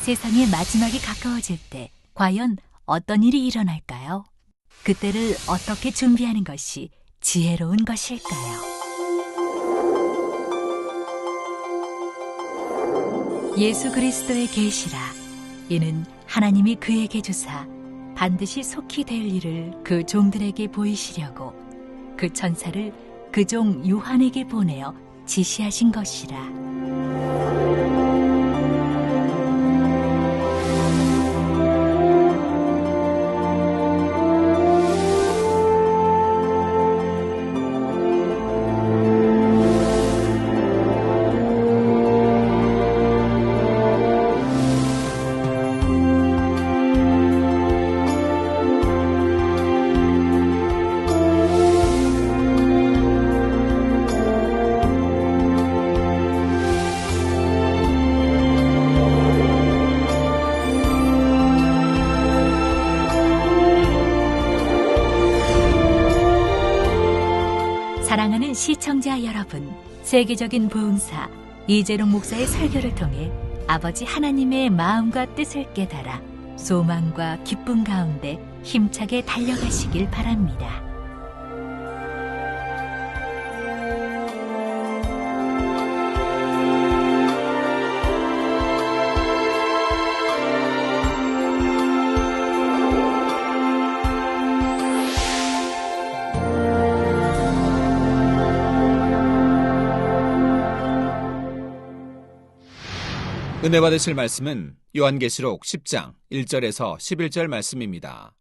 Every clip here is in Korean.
세상의 마지막이 가까워질 때 과연 어떤 일이 일어날까요? 그때를 어떻게 준비하는 것이 지혜로운 것일까요? 예수 그리스도의 계시라. 이는 하나님이 그에게 주사 반드시 속히 될 일을 그 종들에게 보이시려고 그 천사를 그 종 요한에게 보내어 지시하신 것이라. 사랑하는 시청자 여러분, 세계적인 보음사 이재롱 목사의 설교를 통해 아버지 하나님의 마음과 뜻을 깨달아 소망과 기쁨 가운데 힘차게 달려가시길 바랍니다. 은혜 받으실 말씀은 요한계시록 10장 1절에서 11절 말씀입니다.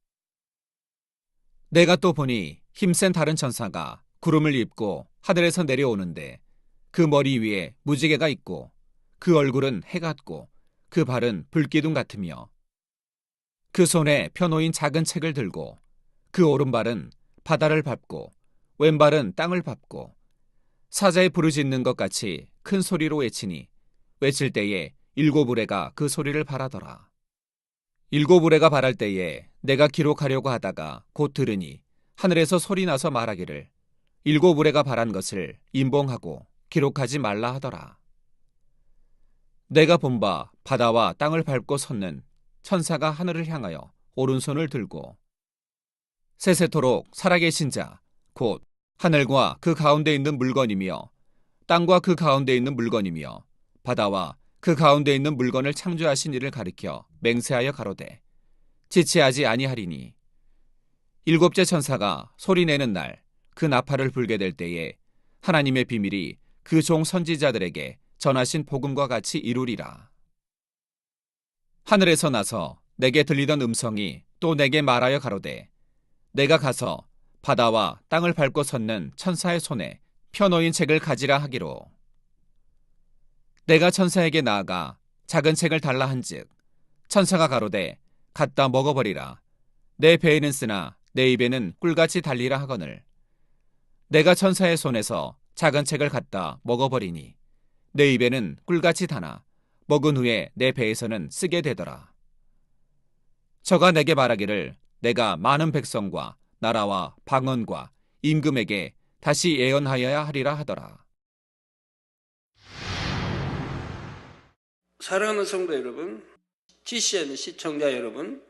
내가 또 보니 힘센 다른 천사가 구름을 입고 하늘에서 내려오는데 그 머리 위에 무지개가 있고 그 얼굴은 해 같고 그 발은 불기둥 같으며 그 손에 펴놓인 작은 책을 들고 그 오른발은 바다를 밟고 왼발은 땅을 밟고 사자의 부르짖는 것 같이 큰 소리로 외치니 외칠 때에 일곱 우레가 그 소리를 발하더라. 일곱 우레가 발할 때에 내가 기록하려고 하다가 곧 들으니 하늘에서 소리 나서 말하기를 일곱 우레가 발한 것을 임봉하고 기록하지 말라 하더라. 내가 본 바 바다와 땅을 밟고 섰는 천사가 하늘을 향하여 오른손을 들고 세세토록 살아계신 자 곧 하늘과 그 가운데 있는 물건이며 땅과 그 가운데 있는 물건이며 바다와 그 가운데 있는 물건을 창조하신 이를 가리켜 맹세하여 가로되 지체하지 아니하리니 일곱째 천사가 소리내는 날 그 나팔을 불게 될 때에 하나님의 비밀이 그 종 선지자들에게 전하신 복음과 같이 이루리라. 하늘에서 나서 내게 들리던 음성이 또 내게 말하여 가로되 내가 가서 바다와 땅을 밟고 섰는 천사의 손에 펴놓인 책을 가지라 하기로 내가 천사에게 나아가 작은 책을 달라 한즉 천사가 가로되 갖다 먹어버리라. 내 배에는 쓰나 내 입에는 꿀같이 달리라 하거늘 내가 천사의 손에서 작은 책을 갖다 먹어버리니 내 입에는 꿀같이 다나 먹은 후에 내 배에서는 쓰게 되더라. 저가 내게 말하기를 내가 많은 백성과 나라와 방언과 임금에게 다시 예언하여야 하리라 하더라. 사랑하는 성도 여러분, GCN 시청자 여러분,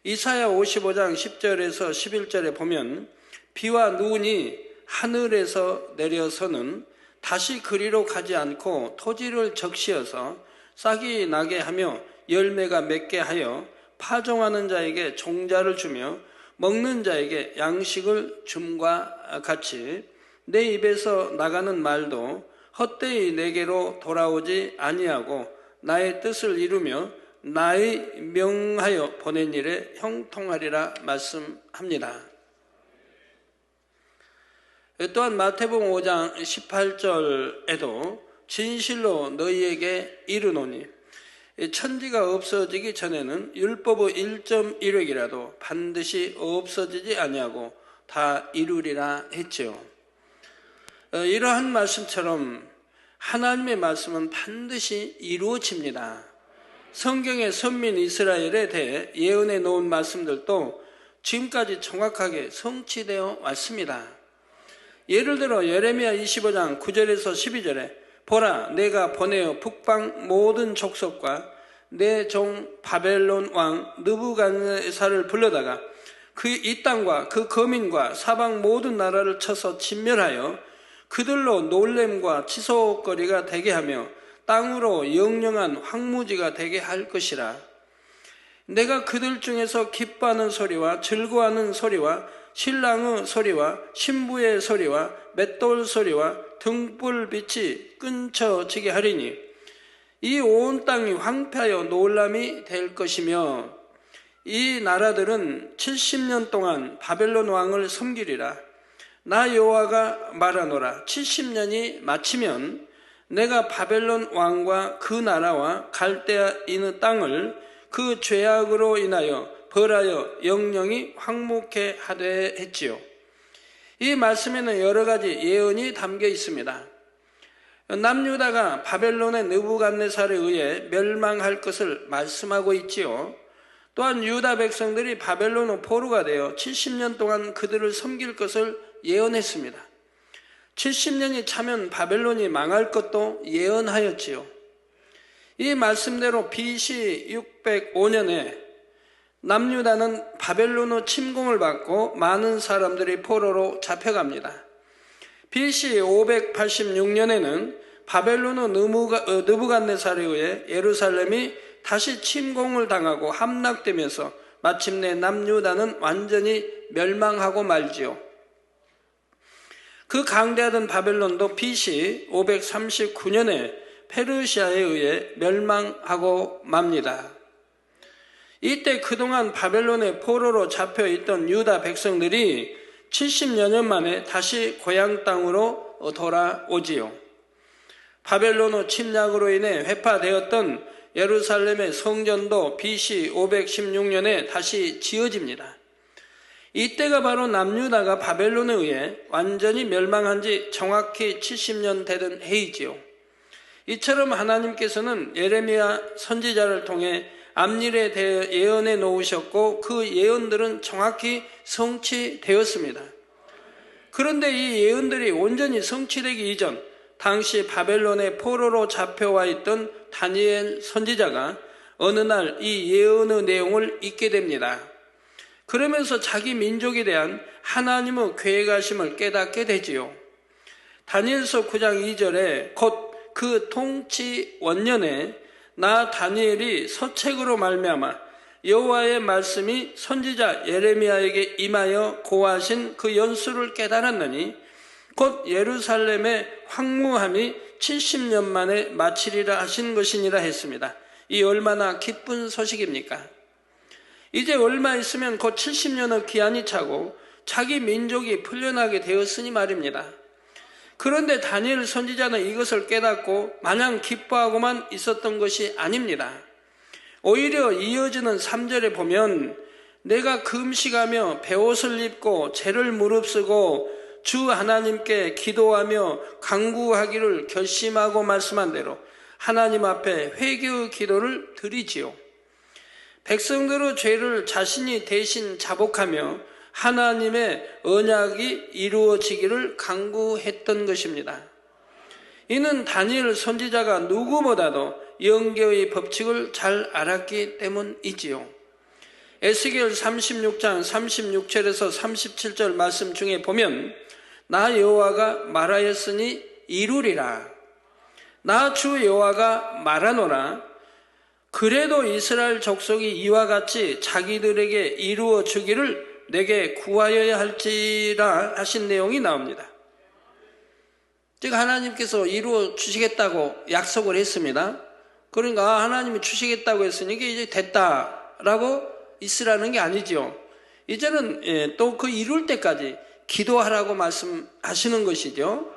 이사야 55장 10절에서 11절에 보면 비와 눈이 하늘에서 내려서는 다시 그리로 가지 않고 토지를 적시어서 싹이 나게 하며 열매가 맺게 하여 파종하는 자에게 종자를 주며 먹는 자에게 양식을 줌과 같이 내 입에서 나가는 말도 헛되이 내게로 돌아오지 아니하고 나의 뜻을 이루며 나의 명하여 보낸 일에 형통하리라 말씀합니다. 또한 마태복음 5장 18절에도 진실로 너희에게 이르노니 천지가 없어지기 전에는 율법의 1.1획이라도 반드시 없어지지 아니하고 다 이루리라 했지요. 이러한 말씀처럼 하나님의 말씀은 반드시 이루어집니다. 성경의 선민 이스라엘에 대해 예언해 놓은 말씀들도 지금까지 정확하게 성취되어 왔습니다. 예를 들어 예레미야 25장 9절에서 12절에 보라 내가 보내어 북방 모든 족속과 내 종 바벨론 왕 느부갓네살을 불러다가 이 땅과 그 거민과 사방 모든 나라를 쳐서 진멸하여 그들로 놀램과 치솟거리가 되게 하며 땅으로 영영한 황무지가 되게 할 것이라. 내가 그들 중에서 기뻐하는 소리와 즐거워하는 소리와 신랑의 소리와 신부의 소리와 맷돌 소리와 등불빛이 끊쳐지게 하리니 이 온 땅이 황폐하여 놀람이 될 것이며 이 나라들은 70년 동안 바벨론 왕을 섬기리라. 나 여호와가 말하노라. 70년이 마치면 내가 바벨론 왕과 그 나라와 갈대아인의 땅을 그 죄악으로 인하여 벌하여 영영이 황무케 하되 했지요. 이 말씀에는 여러 가지 예언이 담겨 있습니다. 남유다가 바벨론의 느부갓네살에 의해 멸망할 것을 말씀하고 있지요. 또한 유다 백성들이 바벨론의 포로가 되어 70년 동안 그들을 섬길 것을 예언했습니다. 70년이 차면 바벨론이 망할 것도 예언하였지요. 이 말씀대로 BC 605년에 남유다는 바벨론의 침공을 받고 많은 사람들이 포로로 잡혀갑니다. BC 586년에는 바벨론의 느부갓네살에 의해 예루살렘이 다시 침공을 당하고 함락되면서 마침내 남유다는 완전히 멸망하고 말지요. 그 강대하던 바벨론도 BC 539년에 페르시아에 의해 멸망하고 맙니다. 이때 그동안 바벨론의 포로로 잡혀있던 유다 백성들이 70여 년 만에 다시 고향 땅으로 돌아오지요. 바벨론의 침략으로 인해 회파되었던 예루살렘의 성전도 BC 516년에 다시 지어집니다. 이때가 바로 남유다가 바벨론에 의해 완전히 멸망한 지 정확히 70년 되던 해이지요. 이처럼 하나님께서는 예레미야 선지자를 통해 앞일에 대해 예언해 놓으셨고 그 예언들은 정확히 성취되었습니다. 그런데 이 예언들이 온전히 성취되기 이전 당시 바벨론의 포로로 잡혀와 있던 다니엘 선지자가 어느 날 이 예언의 내용을 읽게 됩니다. 그러면서 자기 민족에 대한 하나님의 계획하심을 깨닫게 되지요. 다니엘서 9장 2절에 곧 그 통치 원년에 나 다니엘이 서책으로 말미암아 여호와의 말씀이 선지자 예레미야에게 임하여 고하신 그 연수를 깨달았느니 곧 예루살렘의 황무함이 70년 만에 마치리라 하신 것이니라 했습니다. 이 얼마나 기쁜 소식입니까? 이제 얼마 있으면 곧 70년의 기한이 차고 자기 민족이 풀려나게 되었으니 말입니다. 그런데 다니엘 선지자는 이것을 깨닫고 마냥 기뻐하고만 있었던 것이 아닙니다. 오히려 이어지는 3절에 보면 내가 금식하며 베옷을 입고 죄를 무릅쓰고 주 하나님께 기도하며 간구하기를 결심하고 말씀한 대로 하나님 앞에 회개의 기도를 드리지요. 백성들의 죄를 자신이 대신 자복하며 하나님의 언약이 이루어지기를 간구했던 것입니다. 이는 다니엘 선지자가 누구보다도 영계의 법칙을 잘 알았기 때문이지요. 에스겔 36장 36절에서 37절 말씀 중에 보면 나 여호와가 말하였으니 이루리라. 나 주 여호와가 말하노라. 그래도 이스라엘 족속이 이와 같이 자기들에게 이루어 주기를 내게 구하여야 할지라 하신 내용이 나옵니다. 즉 하나님께서 이루어 주시겠다고 약속을 했습니다. 그러니까 하나님이 주시겠다고 했으니까 이제 됐다라고 있으라는 게 아니죠. 이제는 또 그 이룰 때까지 기도하라고 말씀하시는 것이죠.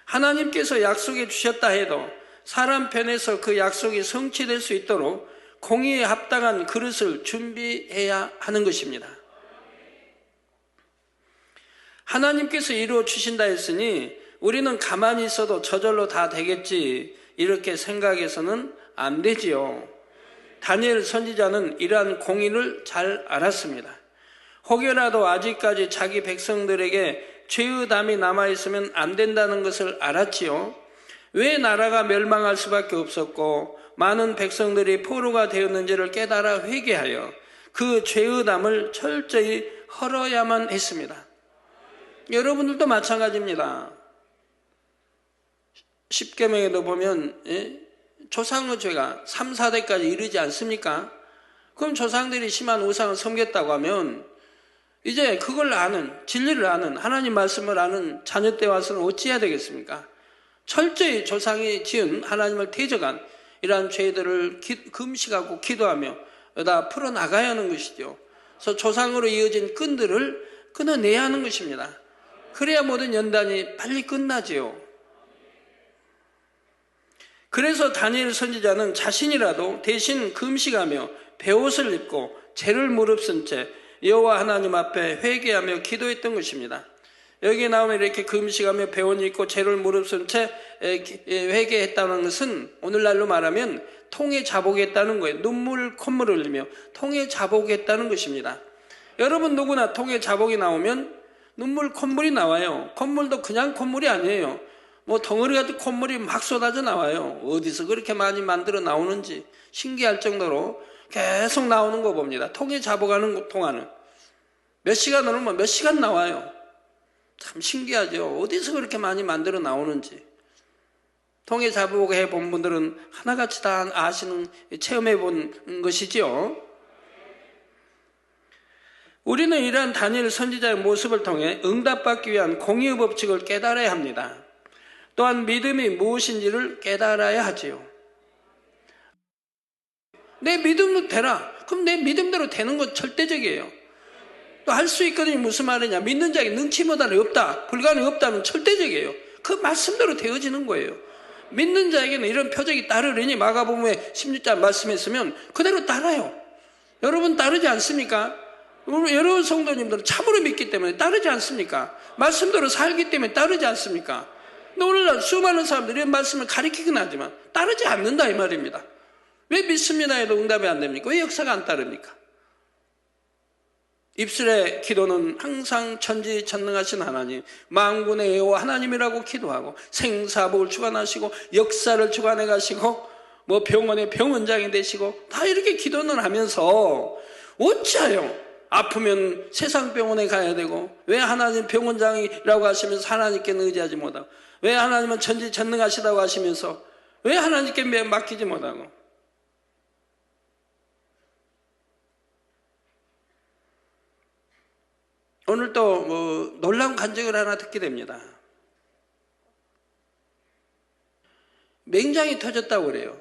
하나님께서 약속해 주셨다 해도 사람 편에서 그 약속이 성취될 수 있도록 공의에 합당한 그릇을 준비해야 하는 것입니다. 하나님께서 이루어 주신다 했으니 우리는 가만히 있어도 저절로 다 되겠지 이렇게 생각해서는 안 되지요. 다니엘 선지자는 이러한 공의를 잘 알았습니다. 혹여라도 아직까지 자기 백성들에게 죄의 담이 남아있으면 안 된다는 것을 알았지요. 왜 나라가 멸망할 수밖에 없었고 많은 백성들이 포로가 되었는지를 깨달아 회개하여 그 죄의 담을 철저히 헐어야만 했습니다. 여러분들도 마찬가지입니다. 십계명에도 보면 조상의 죄가 3, 4대까지 이르지 않습니까? 그럼 조상들이 심한 우상을 섬겼다고 하면 이제 그걸 아는, 진리를 아는, 하나님 말씀을 아는 자녀 때 와서는 어찌해야 되겠습니까? 철저히 조상이 지은 하나님을 대적한 이러한 죄들을 금식하고 기도하며 다 풀어나가야 하는 것이죠. 그래서 조상으로 이어진 끈들을 끊어내야 하는 것입니다. 그래야 모든 연단이 빨리 끝나지요. 그래서 다니엘 선지자는 자신이라도 대신 금식하며 베옷을 입고 죄를 무릅쓴 채 여호와 하나님 앞에 회개하며 기도했던 것입니다. 여기에 나오면 이렇게 금식하며 베옷을 입고 죄를 무릅쓴 채 회개했다는 것은 오늘날로 말하면 통에 자복했다는 거예요. 눈물, 콧물을 흘리며 통에 자복했다는 것입니다. 여러분 누구나 통에 자복이 나오면 눈물, 콧물이 나와요. 콧물도 그냥 콧물이 아니에요. 뭐 덩어리 같은 콧물이 막 쏟아져 나와요. 어디서 그렇게 많이 만들어 나오는지 신기할 정도로 계속 나오는 거 봅니다. 통에 자복하는 동안은 몇 시간 흐르면 몇 시간 나와요. 참 신기하죠. 어디서 그렇게 많이 만들어 나오는지. 통에 자복해 본 분들은 하나같이 다 아시는, 체험해 본 것이죠. 우리는 이러한 다니엘 선지자의 모습을 통해 응답받기 위한 공의의 법칙을 깨달아야 합니다. 또한 믿음이 무엇인지를 깨달아야 하지요. 내 믿음으로 되라. 그럼 내 믿음대로 되는 건 절대적이에요. 또 할 수 있거든요. 무슨 말이냐. 믿는 자에게 능치보다는 없다. 불가능이 없다는 절대적이에요. 그 말씀대로 되어지는 거예요. 믿는 자에게는 이런 표적이 따르려니 마가복음에 16장 말씀했으면 그대로 따라요. 여러분 따르지 않습니까? 여러분 성도님들은 참으로 믿기 때문에 따르지 않습니까? 말씀대로 살기 때문에 따르지 않습니까? 근데 오늘날 수많은 사람들이 이런 말씀을 가리키긴 하지만 따르지 않는다 이 말입니다. 왜 믿습니다 해도 응답이 안 됩니까? 왜 역사가 안 따릅니까? 입술의 기도는 항상 천지전능하신 하나님, 만군의 여호와 하나님이라고 기도하고 생사복을 주관하시고 역사를 주관해 가시고 뭐 병원의 병원장이 되시고 다 이렇게 기도는 하면서 어찌하여 아프면 세상 병원에 가야 되고 왜 하나님 병원장이라고 하시면서 하나님께는 의지하지 못하고 왜 하나님은 천지전능하시다고 하시면서 왜 하나님께 맡기지 못하고 오늘 또 놀라운 간증을 하나 듣게 됩니다. 맹장이 터졌다고 그래요.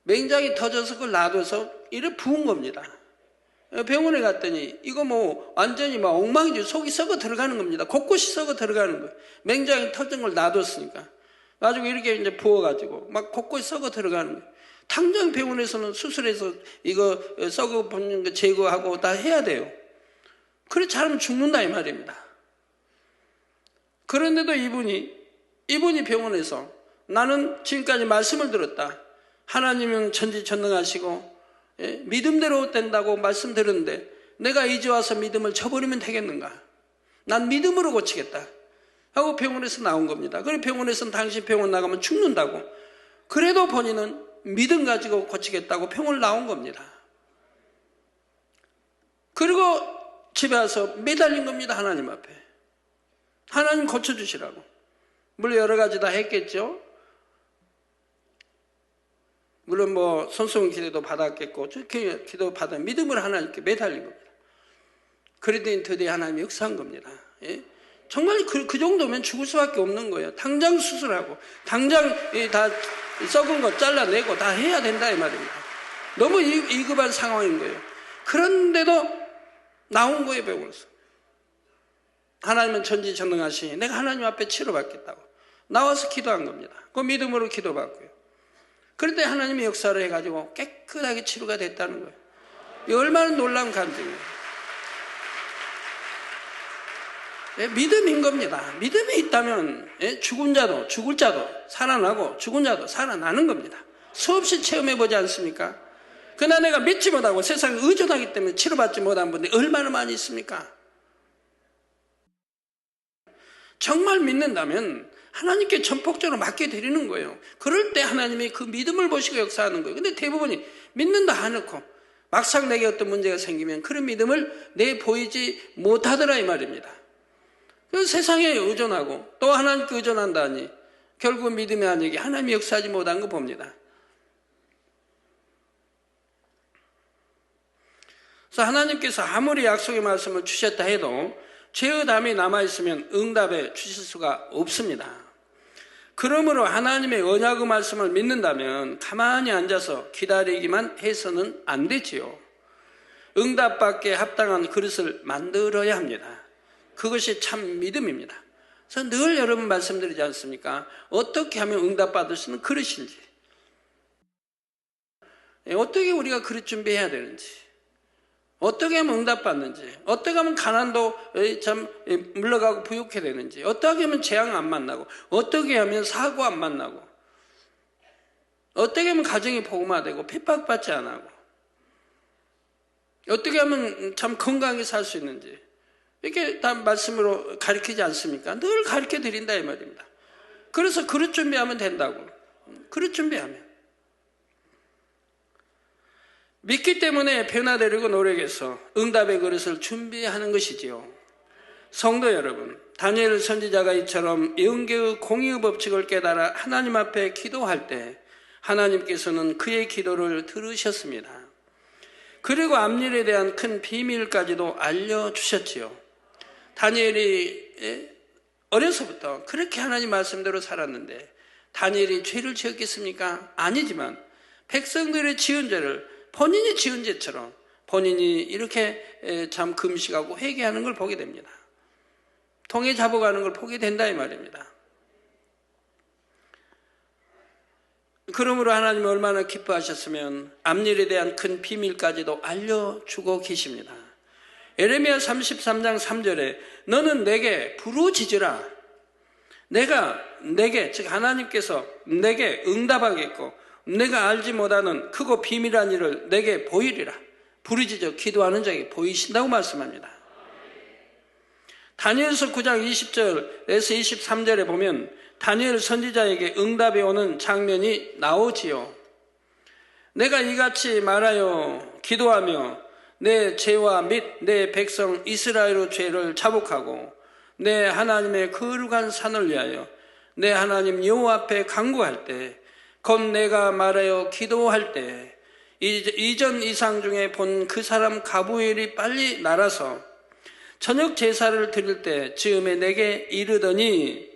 맹장이 터져서 그걸 놔둬서 이를 부은 겁니다. 병원에 갔더니 이거 완전히 엉망이죠. 속이 썩어 들어가는 겁니다. 곳곳이 썩어 들어가는 거예요. 맹장이 터진 걸 놔뒀으니까. 가지고 이렇게 이제 부어가지고 막 곳곳이 썩어 들어가는 거예요. 당장 병원에서는 수술해서 이거 썩어 붙는 거 제거하고 다 해야 돼요. 그렇지 잘하면 죽는다 이 말입니다. 그런데도 이분이 병원에서 나는 지금까지 말씀을 들었다. 하나님은 천지전능하시고 믿음대로 된다고 말씀드렸는데 내가 이제 와서 믿음을 저버리면 되겠는가? 난 믿음으로 고치겠다 하고 병원에서 나온 겁니다. 그래 병원에서는 당신 병원 나가면 죽는다고. 그래도 본인은 믿음 가지고 고치겠다고 병원을 나온 겁니다. 그리고 집에 와서 매달린 겁니다. 하나님 앞에. 하나님 고쳐주시라고. 물론 여러 가지 다 했겠죠. 물론 손수건 기도도 받았겠고 기도 받아 믿음을 하나님께 매달린 겁니다. 그러더니 드디어 하나님이 역사한 겁니다. 예? 정말 그 정도면 죽을 수밖에 없는 거예요. 당장 수술하고 당장 다 썩은 거 잘라내고 다 해야 된다 이 말입니다. 너무 위급한 상황인 거예요. 그런데도 나온 거예요. 병원에서. 하나님은 천지전능하시니 내가 하나님 앞에 치료받겠다고 나와서 기도한 겁니다. 그 믿음으로 기도받고요. 그런데 하나님이 역사를 해가지고 깨끗하게 치료가 됐다는 거예요. 이 얼마나 놀라운 간증이에요. 믿음인 겁니다. 믿음이 있다면 죽은 자도 죽을 자도 살아나고 죽은 자도 살아나는 겁니다. 수없이 체험해보지 않습니까? 그러나 내가 믿지 못하고 세상에 의존하기 때문에 치료받지 못한 분들이 얼마나 많이 있습니까? 정말 믿는다면 하나님께 전폭적으로 맡겨드리는 거예요. 그럴 때 하나님이 그 믿음을 보시고 역사하는 거예요. 근데 대부분이 믿는다 하놓고 막상 내게 어떤 문제가 생기면 그런 믿음을 내보이지 못하더라 이 말입니다. 그래서 세상에 의존하고 또 하나님께 의존한다니 결국 믿음이 아니게 하나님이 역사하지 못한 거 봅니다. 그래서 하나님께서 아무리 약속의 말씀을 주셨다 해도 죄의 담이 남아있으면 응답해 주실 수가 없습니다. 그러므로 하나님의 언약의 말씀을 믿는다면 가만히 앉아서 기다리기만 해서는 안 되지요. 응답받기에 합당한 그릇을 만들어야 합니다. 그것이 참 믿음입니다. 그래서 늘 여러분 말씀드리지 않습니까? 어떻게 하면 응답받을 수 있는 그릇인지, 어떻게 우리가 그릇 준비해야 되는지, 어떻게 하면 응답받는지, 어떻게 하면 가난도 참 물러가고 부유케 되는지, 어떻게 하면 재앙 안 만나고, 어떻게 하면 사고 안 만나고, 어떻게 하면 가정이 복음화되고 핍박받지 안 하고, 어떻게 하면 참 건강하게 살 수 있는지 이렇게 다 말씀으로 가르치지 않습니까? 늘 가르쳐 드린다 이 말입니다. 그래서 그릇 준비하면 된다고. 그릇 준비하면. 믿기 때문에 변화되려고 노력해서 응답의 그릇을 준비하는 것이지요. 성도 여러분, 다니엘 선지자가 이처럼 영계의 공의의 법칙을 깨달아 하나님 앞에 기도할 때 하나님께서는 그의 기도를 들으셨습니다. 그리고 앞일에 대한 큰 비밀까지도 알려주셨지요. 다니엘이 어려서부터 그렇게 하나님 말씀대로 살았는데 다니엘이 죄를 지었겠습니까? 아니지만 백성들의 지은 죄를 본인이 지은 죄처럼 본인이 이렇게 참 금식하고 회개하는 걸 보게 됩니다. 통에 잡아가는 걸 보게 된다 이 말입니다. 그러므로 하나님이 얼마나 기뻐하셨으면 앞일에 대한 큰 비밀까지도 알려주고 계십니다. 에레미야 33장 3절에 너는 내게 부르짖으라. 내가 내게, 즉 하나님께서 내게 응답하겠고 내가 알지 못하는 크고 비밀한 일을 내게 보이리라. 부르짖어 기도하는 자에게 보이신다고 말씀합니다. 다니엘서 9장 20절에서 23절에 보면 다니엘 선지자에게 응답이 오는 장면이 나오지요. 내가 이같이 말하여 기도하며 내 죄와 및 내 백성 이스라엘의 죄를 자복하고 내 하나님의 거룩한 산을 위하여 내 하나님 여호와 앞에 간구할 때 곧 내가 말하여 기도할 때 이전 이상 중에 본 그 사람 가브엘이 빨리 날아서 저녁 제사를 드릴 때 즈음에 내게 이르더니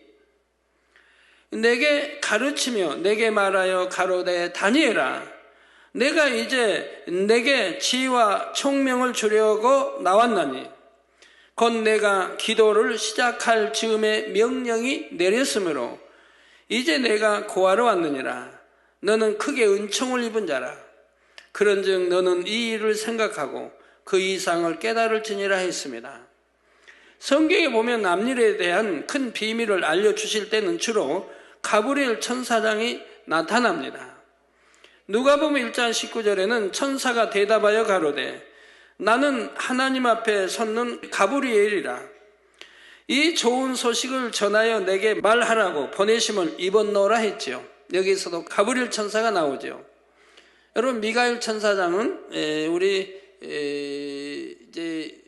내게 가르치며 내게 말하여 가로되 다니엘아 내가 이제 내게 지혜와 총명을 주려고 나왔나니 곧 내가 기도를 시작할 즈음에 명령이 내렸으므로 이제 내가 고하러 왔느니라. 너는 크게 은총을 입은 자라. 그런즉 너는 이 일을 생각하고 그 이상을 깨달을지니라 했습니다. 성경에 보면 앞일에 대한 큰 비밀을 알려주실 때는 주로 가브리엘 천사장이 나타납니다. 누가복음 1장 19절에는 천사가 대답하여 가로되 나는 하나님 앞에 섰는 가브리엘이라. 이 좋은 소식을 전하여 내게 말하라고 보내심을 입었노라 했지요. 여기서도 가브리엘 천사가 나오죠. 여러분 미가엘 천사장은 우리 이제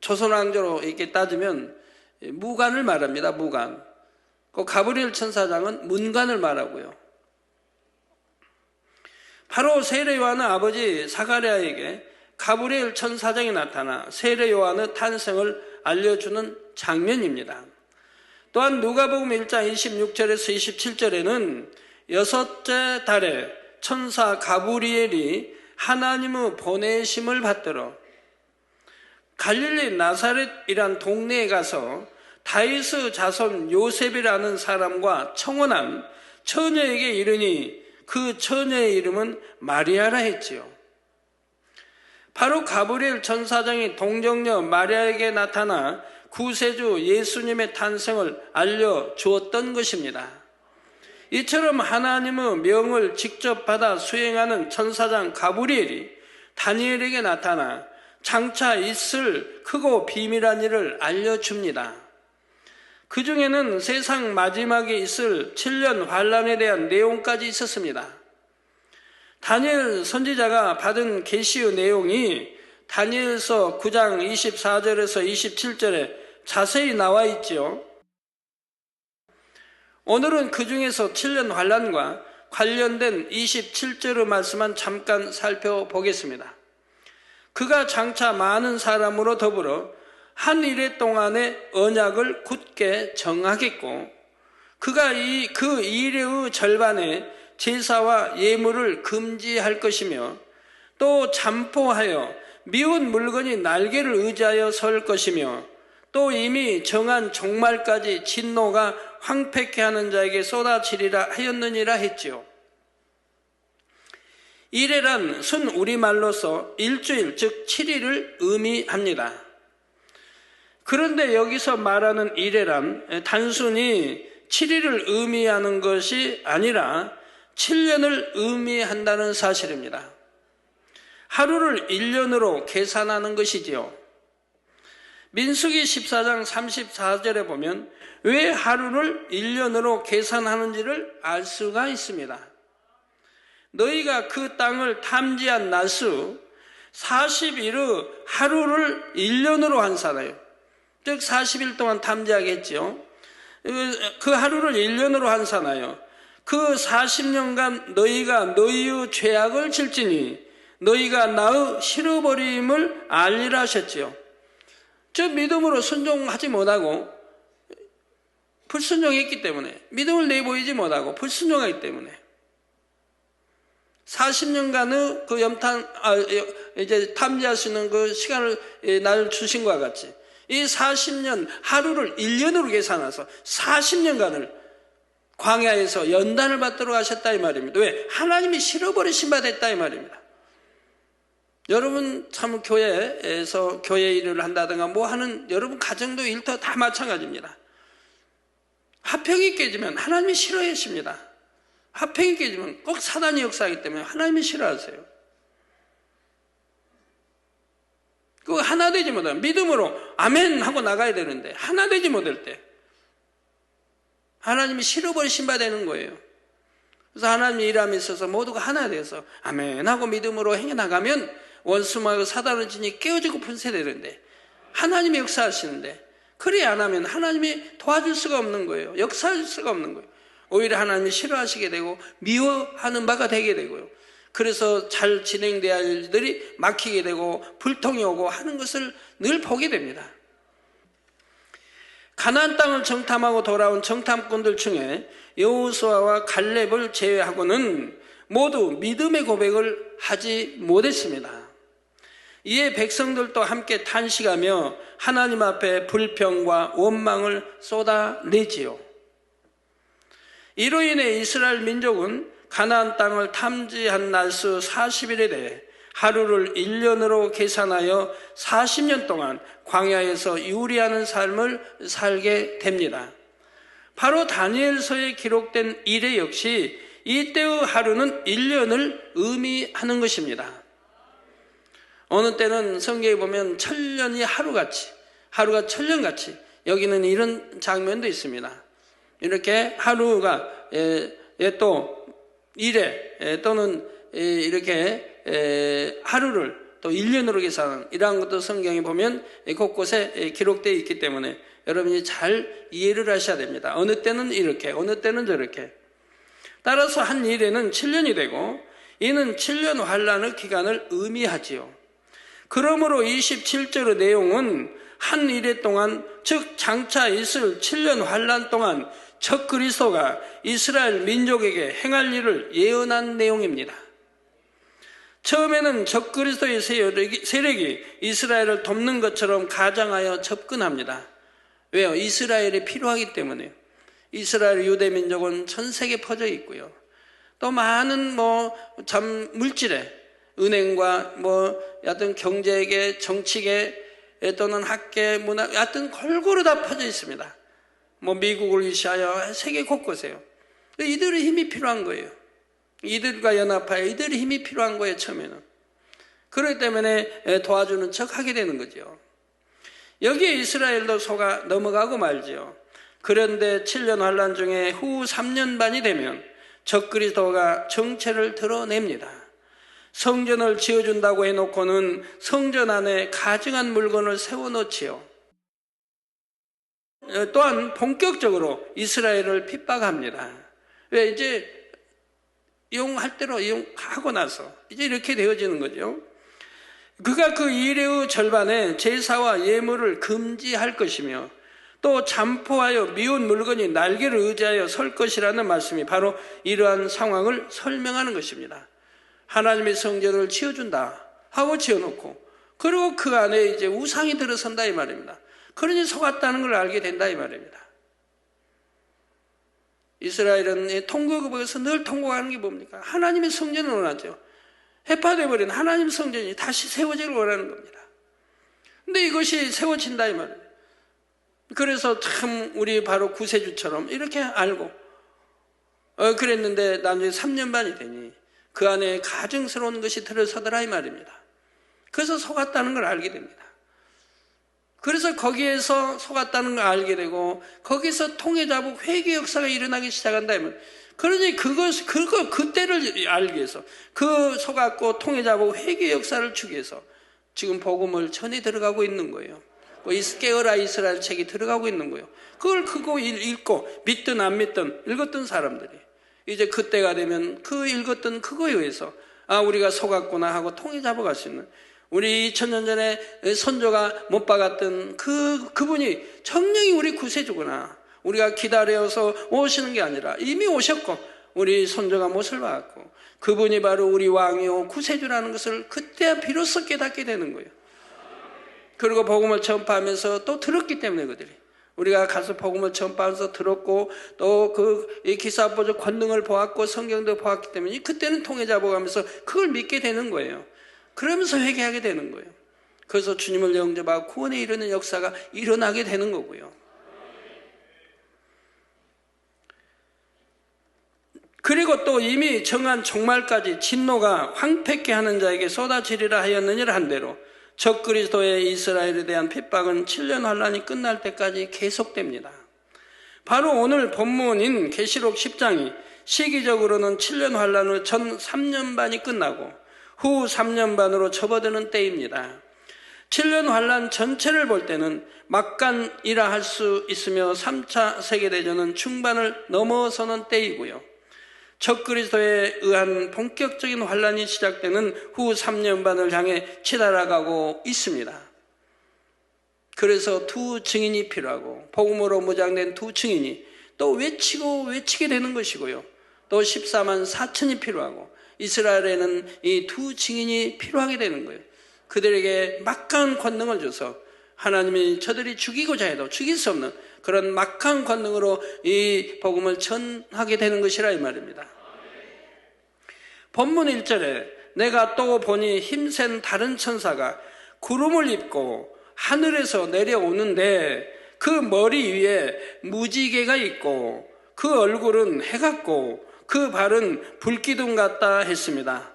조선 왕조로 이렇게 따지면 무관을 말합니다. 무관. 그 가브리엘 천사장은 문관을 말하고요. 바로 세례 요한의 아버지 사가랴에게 가브리엘 천사장이 나타나 세례 요한의 탄생을 알려주는 장면입니다. 또한 누가복음 1장 26절에서 27절에는 여섯째 달에 천사 가브리엘이 하나님의 보내심을 받들어 갈릴리 나사렛이란 동네에 가서 다윗의 자손 요셉이라는 사람과 청혼한 처녀에게 이르니 그 처녀의 이름은 마리아라 했지요. 바로 가브리엘 천사장이 동정녀 마리아에게 나타나 구세주 예수님의 탄생을 알려주었던 것입니다. 이처럼 하나님의 명을 직접 받아 수행하는 천사장 가브리엘이 다니엘에게 나타나 장차 있을 크고 비밀한 일을 알려줍니다. 그 중에는 세상 마지막에 있을 7년 환란에 대한 내용까지 있었습니다. 다니엘 선지자가 받은 계시의 내용이 다니엘서 9장 24절에서 27절에 자세히 나와 있지요. 오늘은 그 중에서 7년 환란과 관련된 27절의 말씀만 잠깐 살펴보겠습니다. 그가 장차 많은 사람으로 더불어 한 일해 동안의 언약을 굳게 정하겠고, 그가 그 일의 절반에 제사와 예물을 금지할 것이며, 또 잠포하여 미운 물건이 날개를 의지하여 설 것이며, 또 이미 정한 종말까지 진노가 황폐케 하는 자에게 쏟아지리라 하였느니라 했지요. 일해란 순 우리말로서 일주일, 즉 7일을 의미합니다. 그런데 여기서 말하는 일해란 단순히 7일을 의미하는 것이 아니라 7년을 의미한다는 사실입니다. 하루를 1년으로 계산하는 것이지요. 민수기 14장 34절에 보면 왜 하루를 1년으로 계산하는지를 알 수가 있습니다. 너희가 그 땅을 탐지한 날수 40일의 하루를 1년으로 환산해요. 즉 40일 동안 탐지하겠죠. 그 하루를 1년으로 환산하여 그 40년간 너희가 너희의 죄악을 질지니 너희가 나의 실어버림을 알리라 하셨지요. 저 믿음으로 순종하지 못하고 불순종했기 때문에, 믿음을 내보이지 못하고 불순종하기 때문에 40년간의 그 이제 탐지할 수 있는 그 시간을 날 주신 것과 같이 이 40년 하루를 1년으로 계산해서 40년간을 광야에서 연단을 받도록 하셨다 이 말입니다. 왜? 하나님이 실어버리신 바 됐다 이 말입니다. 여러분 참 교회에서 교회 일을 한다든가 뭐 하는 여러분 가정도 일터 다 마찬가지입니다. 화평이 깨지면 하나님이 싫어하십니다. 화평이 깨지면 꼭 사단이 역사하기 때문에 하나님이 싫어하세요. 그 하나 되지 못하면 믿음으로 아멘 하고 나가야 되는데 하나 되지 못할 때 하나님이 실어버리신 바 되는 거예요. 그래서 하나님의 일함에 있어서 모두가 하나 돼서 아멘 하고 믿음으로 행해나가면 원수마귀 사단의 진이 깨어지고 분쇄되는데 하나님이 역사하시는데 그리 안 하면 하나님이 도와줄 수가 없는 거예요. 역사할 수가 없는 거예요. 오히려 하나님이 싫어하시게 되고 미워하는 바가 되게 되고요. 그래서 잘 진행돼야 할 일들이 막히게 되고 불통이 오고 하는 것을 늘 보게 됩니다. 가나안 땅을 정탐하고 돌아온 정탐꾼들 중에 여호수아와 갈렙을 제외하고는 모두 믿음의 고백을 하지 못했습니다. 이에 백성들도 함께 탄식하며 하나님 앞에 불평과 원망을 쏟아내지요. 이로 인해 이스라엘 민족은 가나안 땅을 탐지한 날수 40일에 대해 하루를 1년으로 계산하여 40년 동안 광야에서 유리하는 삶을 살게 됩니다. 바로 다니엘서에 기록된 일에 역시 이때의 하루는 1년을 의미하는 것입니다. 어느 때는 성경에 보면 천년이 하루같이, 하루가 천년같이 여기는 이런 장면도 있습니다. 이렇게 하루가 또 일에 또는 이렇게 하루를 또 1년으로 계산하는 이러한 것도 성경에 보면 곳곳에 기록되어 있기 때문에 여러분이 잘 이해를 하셔야 됩니다. 어느 때는 이렇게, 어느 때는 저렇게. 따라서 한 일에는 7년이 되고 이는 7년 환란의 기간을 의미하지요. 그러므로 27절의 내용은 한 일해 동안, 즉 장차 있을 7년 환란 동안 적 그리스도가 이스라엘 민족에게 행할 일을 예언한 내용입니다. 처음에는 적 그리스도의 세력이 이스라엘을 돕는 것처럼 가장하여 접근합니다. 왜요? 이스라엘이 필요하기 때문에요. 이스라엘 유대 민족은 전 세계에 퍼져 있고요. 또 많은 물질에 은행과 여하튼 경제계, 정치계 또는 학계, 문화, 여하튼 골고루 다 퍼져 있습니다. 미국을 위시하여 세계 곳곳에요. 이들의 힘이 필요한 거예요. 이들과 연합하여 이들의 힘이 필요한 거예요, 처음에는. 그렇기 때문에 도와주는 척 하게 되는 거죠. 여기에 이스라엘도 속아 넘어가고 말지요. 그런데 7년 환란 중에 후 3년 반이 되면 적그리스도가 정체를 드러냅니다. 성전을 지어준다고 해놓고는 성전 안에 가증한 물건을 세워놓지요. 또한 본격적으로 이스라엘을 핍박합니다. 왜? 이제 이용할 대로 이용하고 나서 이제 이렇게 되어지는 거죠. 그가 그 이래의 절반에 제사와 예물을 금지할 것이며 또 잠포하여 미운 물건이 날개를 의지하여 설 것이라는 말씀이 바로 이러한 상황을 설명하는 것입니다. 하나님의 성전을 지어준다 하고 지어놓고 그리고 그 안에 이제 우상이 들어선다 이 말입니다. 그러니 속았다는 걸 알게 된다 이 말입니다. 이스라엘은 통곡에서 늘 통곡하는 게 뭡니까? 하나님의 성전을 원하죠. 해파돼버린 하나님 성전이 다시 세워지를 원하는 겁니다. 근데 이것이 세워진다 이 말이에요. 그래서 참 우리 바로 구세주처럼 이렇게 알고 그랬는데 나중에 3년 반이 되니 그 안에 가증스러운 것이 들어서더라 이 말입니다. 그래서 속았다는 걸 알게 됩니다. 그래서 거기에서 속았다는 걸 알게 되고 거기서 통해자복 회개 역사가 일어나기 시작한다 면 그러니 그때를 알기 위해서 그 속았고 통해자복 회개 역사를 주기 위해서 지금 복음을 전해 들어가고 있는 거예요. 깨어라 이스라엘 책이 들어가고 있는 거예요. 그걸 그거 읽고 믿든 안 믿든 읽었던 사람들이 이제 그때가 되면 그 읽었던 그거에 의해서 우리가 속았구나 하고 통해 잡아갈 수 있는 우리 2000년 전에 선조가 못 박았던 그분이 정령이 우리 구세주구나. 우리가 기다려서 오시는 게 아니라 이미 오셨고 우리 선조가 못을 박았고 그분이 바로 우리 왕이요 구세주라는 것을 그때 비로소 깨닫게 되는 거예요. 그리고 복음을 전파하면서 또 들었기 때문에 그들이 우리가 가서 복음을 전파하면서 들었고 또 그 기사보적 권능을 보았고 성경도 보았기 때문에 그때는 통해잡아가면서 그걸 믿게 되는 거예요. 그러면서 회개하게 되는 거예요. 그래서 주님을 영접하고 구원에 이르는 역사가 일어나게 되는 거고요. 그리고 또 이미 정한 종말까지 진노가 황폐케 하는 자에게 쏟아지리라 하였느니라 한 대로 적그리스도의 이스라엘에 대한 핍박은 7년 환란이 끝날 때까지 계속됩니다. 바로 오늘 본문인 계시록 10장이 시기적으로는 7년 환란 후 전 3년 반이 끝나고 후 3년 반으로 접어드는 때입니다. 7년 환란 전체를 볼 때는 막간이라 할 수 있으며 3차 세계대전은 중반을 넘어서는 때이고요. 적그리스도에 의한 본격적인 환란이 시작되는 후 3년 반을 향해 치달아가고 있습니다. 그래서 두 증인이 필요하고 복음으로 무장된 두 증인이 또 외치게 되는 것이고요. 또 14만 4천이 필요하고 이스라엘에는 이 두 증인이 필요하게 되는 거예요. 그들에게 막강한 권능을 줘서 하나님이 저들이 죽이고자 해도 죽일 수 없는 그런 막강한 권능으로 이 복음을 전하게 되는 것이라 이 말입니다. 본문 1절에 내가 또 보니 힘센 다른 천사가 구름을 입고 하늘에서 내려오는데 그 머리 위에 무지개가 있고 그 얼굴은 해 같고 그 발은 불기둥 같다 했습니다.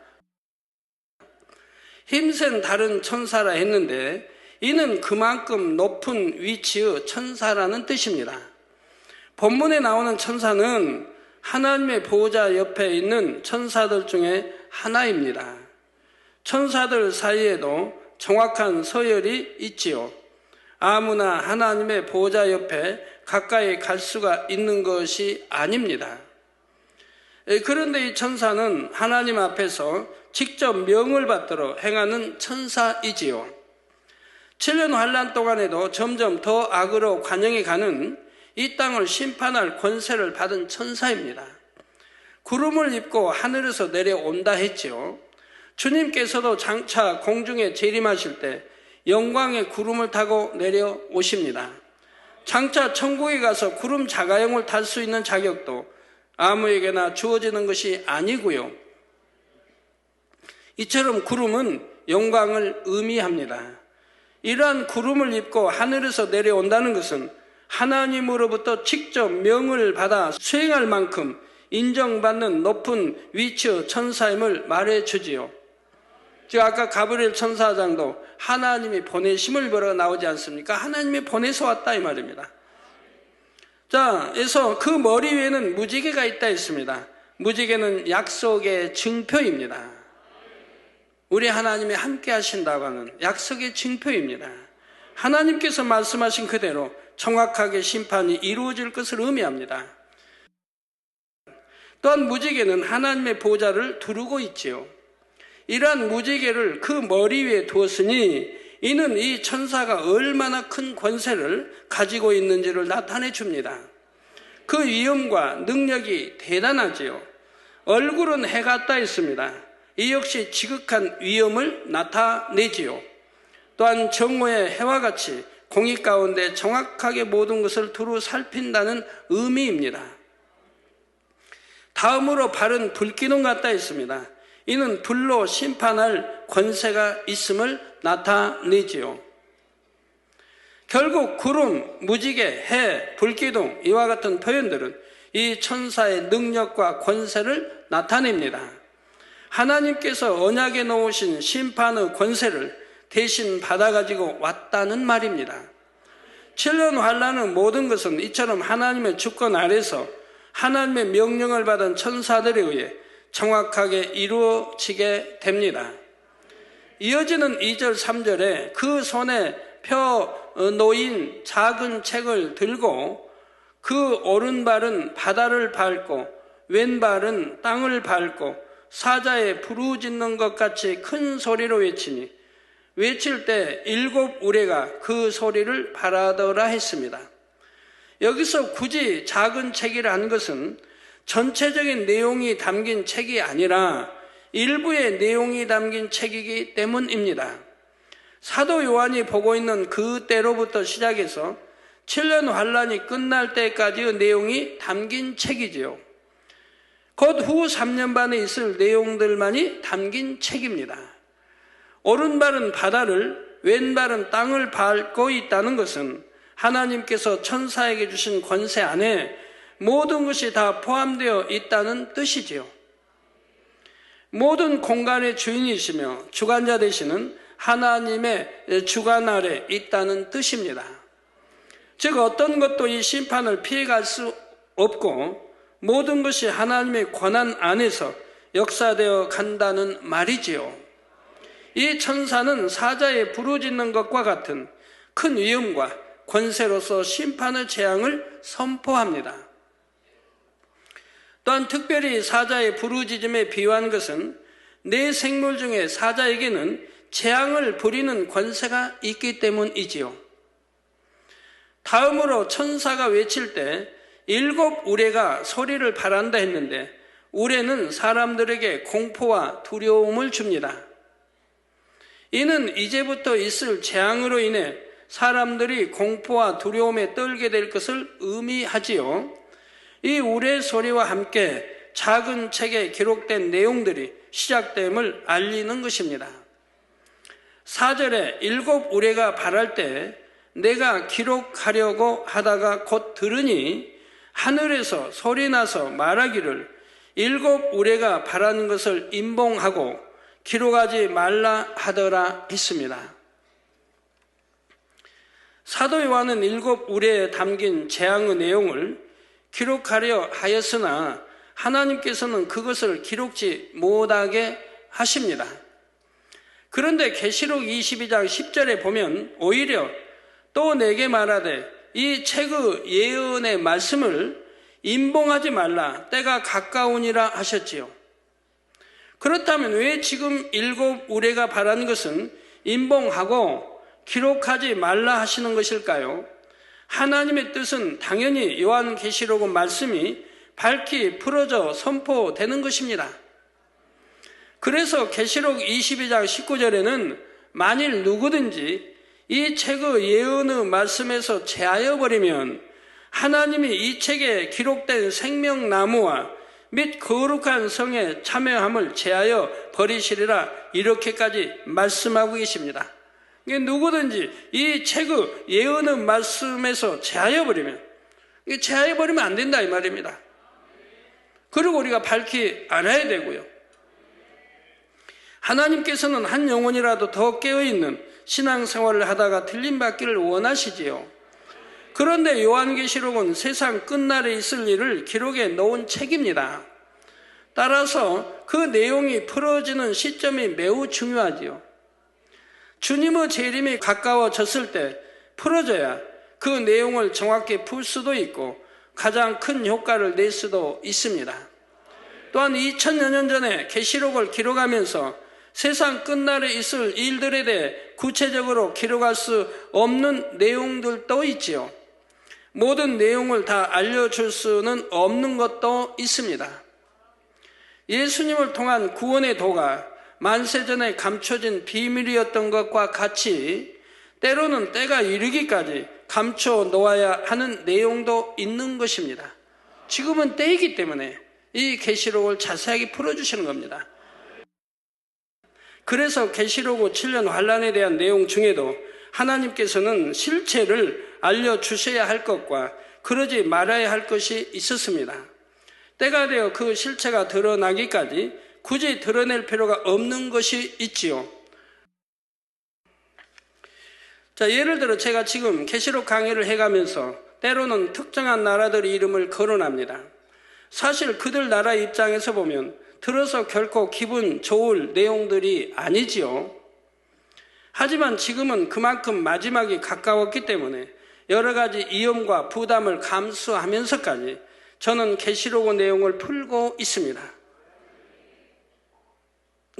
힘센 다른 천사라 했는데 이는 그만큼 높은 위치의 천사라는 뜻입니다. 본문에 나오는 천사는 하나님의 보호자 옆에 있는 천사들 중에 하나입니다. 천사들 사이에도 정확한 서열이 있지요. 아무나 하나님의 보호자 옆에 가까이 갈 수가 있는 것이 아닙니다. 그런데 이 천사는 하나님 앞에서 직접 명을 받들어 행하는 천사이지요. 7년 환란 동안에도 점점 더 악으로 관영해 가는 이 땅을 심판할 권세를 받은 천사입니다. 구름을 입고 하늘에서 내려온다 했지요. 주님께서도 장차 공중에 재림하실 때 영광의 구름을 타고 내려오십니다. 장차 천국에 가서 구름 자가용을 탈 수 있는 자격도 아무에게나 주어지는 것이 아니고요. 이처럼 구름은 영광을 의미합니다. 이러한 구름을 입고 하늘에서 내려온다는 것은 하나님으로부터 직접 명을 받아 수행할 만큼 인정받는 높은 위치의 천사임을 말해주지요. 즉 아까 가브리엘 천사장도 하나님이 보내심을 벌어 나오지 않습니까? 하나님이 보내서 왔다 이 말입니다. 자, 그래서 그 머리 위에는 무지개가 있다 했습니다. 무지개는 약속의 증표입니다. 우리 하나님이 함께 하신다고 하는 약속의 증표입니다. 하나님께서 말씀하신 그대로 정확하게 심판이 이루어질 것을 의미합니다. 또한 무지개는 하나님의 보좌를 두르고 있지요. 이러한 무지개를 그 머리 위에 두었으니 이는 이 천사가 얼마나 큰 권세를 가지고 있는지를 나타내 줍니다. 그 위엄과 능력이 대단하지요. 얼굴은 해 같다 했습니다. 이 역시 지극한 위엄을 나타내지요. 또한 정오의 해와 같이 공의 가운데 정확하게 모든 것을 두루 살핀다는 의미입니다. 다음으로 발은 불기둥 같다 했습니다. 이는 불로 심판할 권세가 있음을 나타내지요. 결국 구름, 무지개, 해, 불기둥 이와 같은 표현들은 이 천사의 능력과 권세를 나타냅니다. 하나님께서 언약에 놓으신 심판의 권세를 대신 받아가지고 왔다는 말입니다. 7년 환란의 모든 것은 이처럼 하나님의 주권 아래서 하나님의 명령을 받은 천사들에 의해 정확하게 이루어지게 됩니다. 이어지는 2절 3절에 그 손에 펴 놓인 작은 책을 들고 그 오른발은 바다를 밟고 왼발은 땅을 밟고 사자에 부르짖는 것 같이 큰 소리로 외치니 외칠 때 7 우레가 그 소리를 바라더라 했습니다. 여기서 굳이 작은 책이라 한 것은 전체적인 내용이 담긴 책이 아니라 일부의 내용이 담긴 책이기 때문입니다. 사도 요한이 보고 있는 그 때로부터 시작해서 7년 환란이 끝날 때까지의 내용이 담긴 책이지요. 곧 후 3년 반에 있을 내용들만이 담긴 책입니다. 오른발은 바다를 왼발은 땅을 밟고 있다는 것은 하나님께서 천사에게 주신 권세 안에 모든 것이 다 포함되어 있다는 뜻이지요. 모든 공간의 주인이시며 주관자 되시는 하나님의 주관 아래 있다는 뜻입니다. 즉 어떤 것도 이 심판을 피해갈 수 없고 모든 것이 하나님의 권한 안에서 역사되어 간다는 말이지요. 이 천사는 사자에 부르짖는 것과 같은 큰 위엄과 권세로서 심판의 재앙을 선포합니다. 또한 특별히 사자의 부르짖음에 비유한 것은 네 생물 중에 사자에게는 재앙을 부리는 권세가 있기 때문이지요. 다음으로 천사가 외칠 때 7 우레가 소리를 바란다 했는데 우레는 사람들에게 공포와 두려움을 줍니다. 이는 이제부터 있을 재앙으로 인해 사람들이 공포와 두려움에 떨게 될 것을 의미하지요. 이 우레 소리와 함께 작은 책에 기록된 내용들이 시작됨을 알리는 것입니다. 4절에 7 우레가 발할 때 내가 기록하려고 하다가 곧 들으니 하늘에서 소리나서 말하기를 7 우레가 발하는 것을 임봉하고 기록하지 말라 하더라 했습니다. 사도 요한은 7 우레에 담긴 재앙의 내용을 기록하려 하였으나 하나님께서는 그것을 기록지 못하게 하십니다. 그런데 계시록 22장 10절에 보면 오히려 또 내게 말하되 이 책의 예언의 말씀을 임봉하지 말라 때가 가까우니라 하셨지요. 그렇다면 왜 지금 7 우레가 발한 것은 임봉하고 기록하지 말라 하시는 것일까요? 하나님의 뜻은 당연히 요한계시록의 말씀이 밝히 풀어져 선포되는 것입니다. 그래서 계시록 22장 19절에는 만일 누구든지 이 책의 예언의 말씀에서 제하여 버리면 하나님이 이 책에 기록된 생명나무와 및 거룩한 성에 참여함을 제하여 버리시리라 이렇게까지 말씀하고 계십니다. 누구든지 이 책의 예언의 말씀에서 제하여 버리면 제하여 버리면 안 된다 이 말입니다. 그리고 우리가 밝히 알아야 되고요. 하나님께서는 한 영혼이라도 더 깨어있는 신앙생활을 하다가 틀림받기를 원하시지요. 그런데 요한계시록은 세상 끝날에 있을 일을 기록해 놓은 책입니다. 따라서 그 내용이 풀어지는 시점이 매우 중요하지요. 주님의 재림이 가까워졌을 때 풀어져야 그 내용을 정확히 풀 수도 있고 가장 큰 효과를 낼 수도 있습니다. 또한 2000여 년 전에 계시록을 기록하면서 세상 끝날에 있을 일들에 대해 구체적으로 기록할 수 없는 내용들도 있지요. 모든 내용을 다 알려줄 수는 없는 것도 있습니다. 예수님을 통한 구원의 도가 만세전에 감춰진 비밀이었던 것과 같이 때로는 때가 이르기까지 감춰 놓아야 하는 내용도 있는 것입니다. 지금은 때이기 때문에 이 계시록을 자세하게 풀어주시는 겁니다. 그래서 계시록 7년 환란에 대한 내용 중에도 하나님께서는 실체를 알려주셔야 할 것과 그러지 말아야 할 것이 있었습니다. 때가 되어 그 실체가 드러나기까지 굳이 드러낼 필요가 없는 것이 있지요. 자, 예를 들어 제가 지금 계시록 강의를 해가면서 때로는 특정한 나라들의 이름을 거론합니다. 사실 그들 나라 입장에서 보면 들어서 결코 기분 좋을 내용들이 아니지요. 하지만 지금은 그만큼 마지막이 가까웠기 때문에 여러 가지 위험과 부담을 감수하면서까지 저는 계시록 내용을 풀고 있습니다.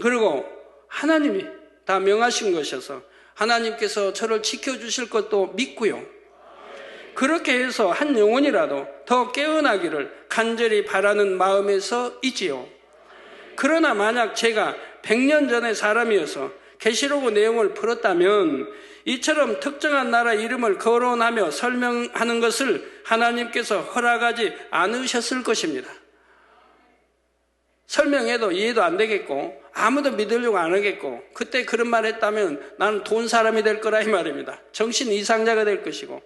그리고 하나님이 다 명하신 것이어서 하나님께서 저를 지켜주실 것도 믿고요. 그렇게 해서 한 영혼이라도 더 깨어나기를 간절히 바라는 마음에서 있지요. 그러나 만약 제가 100년 전의 사람이어서 계시록 내용을 풀었다면 이처럼 특정한 나라 이름을 거론하며 설명하는 것을 하나님께서 허락하지 않으셨을 것입니다. 설명해도 이해도 안 되겠고 아무도 믿으려고 안 하겠고 그때 그런 말 했다면 나는 돈 사람이 될 거라 이 말입니다. 정신 이상자가 될 것이고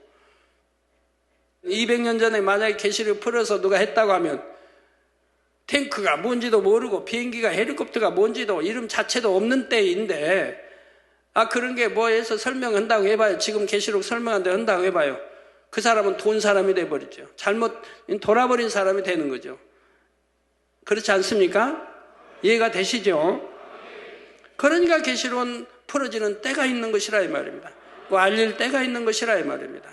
200년 전에 만약에 계시록 풀어서 누가 했다고 하면 탱크가 뭔지도 모르고 비행기가 헬리콥터가 뭔지도 이름 자체도 없는 때인데 그런 게 뭐 해서 설명한다고 해봐요. 지금 계시록 설명한다고 해봐요. 그 사람은 돈 사람이 돼버리죠. 잘못 돌아버린 사람이 되는 거죠. 그렇지 않습니까? 이해가 되시죠? 그러니까 계시록은 풀어지는 때가 있는 것이라 이 말입니다. 알릴 때가 있는 것이라 이 말입니다.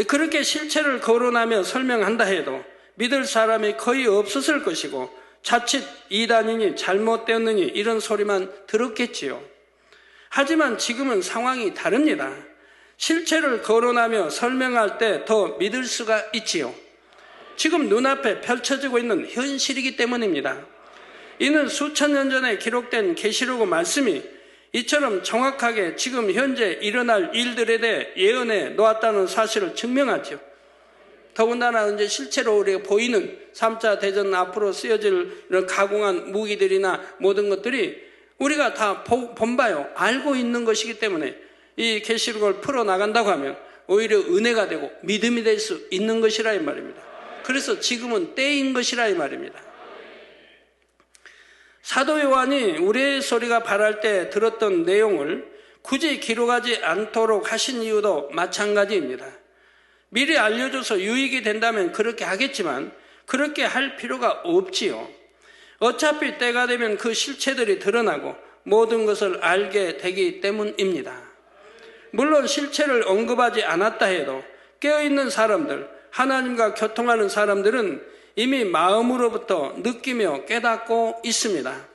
그렇게 실체를 거론하며 설명한다 해도 믿을 사람이 거의 없었을 것이고 자칫 이단이니 잘못되었느니 이런 소리만 들었겠지요. 하지만 지금은 상황이 다릅니다. 실체를 거론하며 설명할 때 더 믿을 수가 있지요. 지금 눈앞에 펼쳐지고 있는 현실이기 때문입니다. 이는 수천 년 전에 기록된 계시록 말씀이 이처럼 정확하게 지금 현재 일어날 일들에 대해 예언해 놓았다는 사실을 증명하죠. 더군다나 이제 실제로 우리가 보이는 3차 대전 앞으로 쓰여질 이런 가공한 무기들이나 모든 것들이 우리가 다 본 바요. 알고 있는 것이기 때문에 이 계시록을 풀어나간다고 하면 오히려 은혜가 되고 믿음이 될 수 있는 것이라 이 말입니다. 그래서 지금은 때인 것이라 이 말입니다. 사도 요한이 우리의 소리가 바랄 때 들었던 내용을 굳이 기록하지 않도록 하신 이유도 마찬가지입니다. 미리 알려줘서 유익이 된다면 그렇게 하겠지만 그렇게 할 필요가 없지요. 어차피 때가 되면 그 실체들이 드러나고 모든 것을 알게 되기 때문입니다. 물론 실체를 언급하지 않았다 해도 깨어있는 사람들, 하나님과 교통하는 사람들은 이미 마음으로부터 느끼며 깨닫고 있습니다.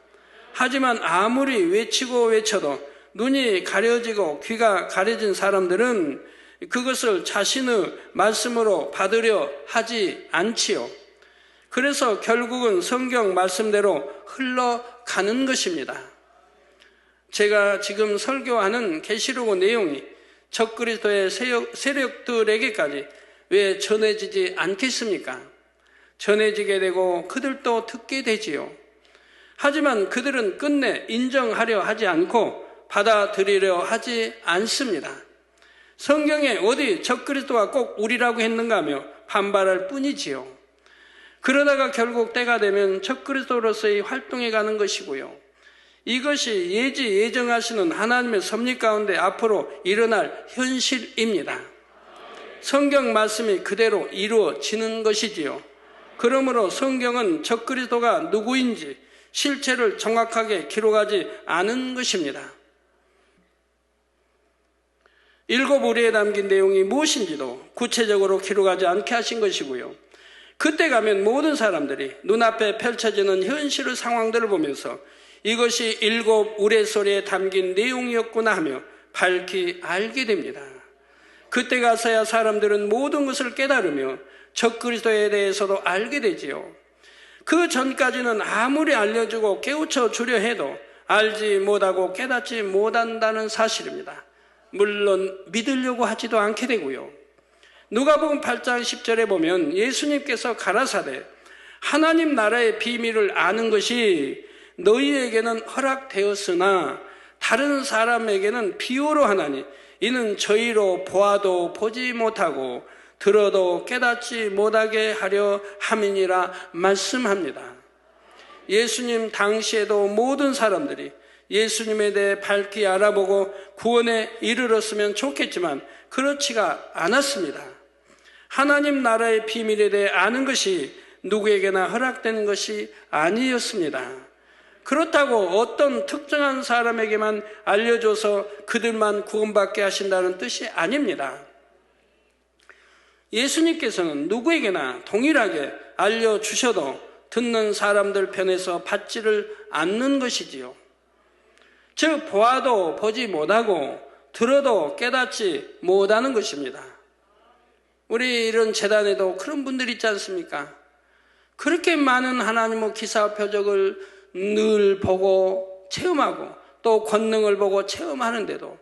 하지만 아무리 외치고 외쳐도 눈이 가려지고 귀가 가려진 사람들은 그것을 자신의 말씀으로 받으려 하지 않지요. 그래서 결국은 성경 말씀대로 흘러가는 것입니다. 제가 지금 설교하는 계시록 내용이 적그리스도의 세력들에게까지 왜 전해지지 않겠습니까? 전해지게 되고 그들도 듣게 되지요. 하지만 그들은 끝내 인정하려 하지 않고 받아들이려 하지 않습니다. 성경에 어디 적그리스도가 꼭 우리라고 했는가 하며 반발할 뿐이지요. 그러다가 결국 때가 되면 적그리스도로서의 활동해 가는 것이고요. 이것이 예정하시는 하나님의 섭리 가운데 앞으로 일어날 현실입니다. 성경 말씀이 그대로 이루어지는 것이지요. 그러므로 성경은 적그리스도가 누구인지 실체를 정확하게 기록하지 않은 것입니다. 7 우리에 담긴 내용이 무엇인지도 구체적으로 기록하지 않게 하신 것이고요. 그때 가면 모든 사람들이 눈앞에 펼쳐지는 현실의 상황들을 보면서 이것이 7 우레소리에 담긴 내용이었구나 하며 밝히 알게 됩니다. 그때 가서야 사람들은 모든 것을 깨달으며 적그리스도에 대해서도 알게 되지요. 그 전까지는 아무리 알려주고 깨우쳐 주려 해도 알지 못하고 깨닫지 못한다는 사실입니다. 물론 믿으려고 하지도 않게 되고요. 누가복음 8장 10절에 보면 예수님께서 가라사대 하나님 나라의 비밀을 아는 것이 너희에게는 허락되었으나 다른 사람에게는 비유로 하나니 이는 저희로 보아도 보지 못하고 들어도 깨닫지 못하게 하려 함이니라 말씀합니다. 예수님 당시에도 모든 사람들이 예수님에 대해 밝히 알아보고 구원에 이르렀으면 좋겠지만 그렇지가 않았습니다. 하나님 나라의 비밀에 대해 아는 것이 누구에게나 허락되는 것이 아니었습니다. 그렇다고 어떤 특정한 사람에게만 알려줘서 그들만 구원받게 하신다는 뜻이 아닙니다. 예수님께서는 누구에게나 동일하게 알려주셔도 듣는 사람들 편에서 받지를 않는 것이지요. 즉 보아도 보지 못하고 들어도 깨닫지 못하는 것입니다. 우리 이런 재단에도 그런 분들이 있지 않습니까? 그렇게 많은 하나님의 기사 표적을 늘 보고 체험하고 또 권능을 보고 체험하는데도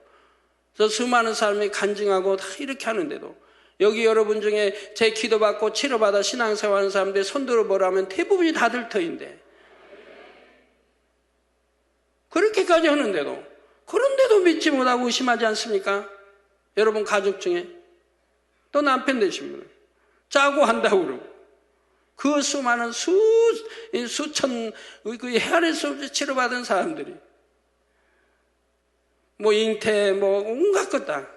저 수많은 사람이 간증하고 다 이렇게 하는데도 여기 여러분 중에 제 기도받고 치료받아 신앙생활하는 사람들 손 들어보라면 대부분이 다 들터인데 그렇게까지 하는데도 그런데도 믿지 못하고 의심하지 않습니까? 여러분 가족 중에 또 남편 되신 분은 짜고 한다고 그러고 그 수많은 수천 그 헤아릴 수 없이 치료받은 사람들이 뭐 잉태 뭐 온갖 것 다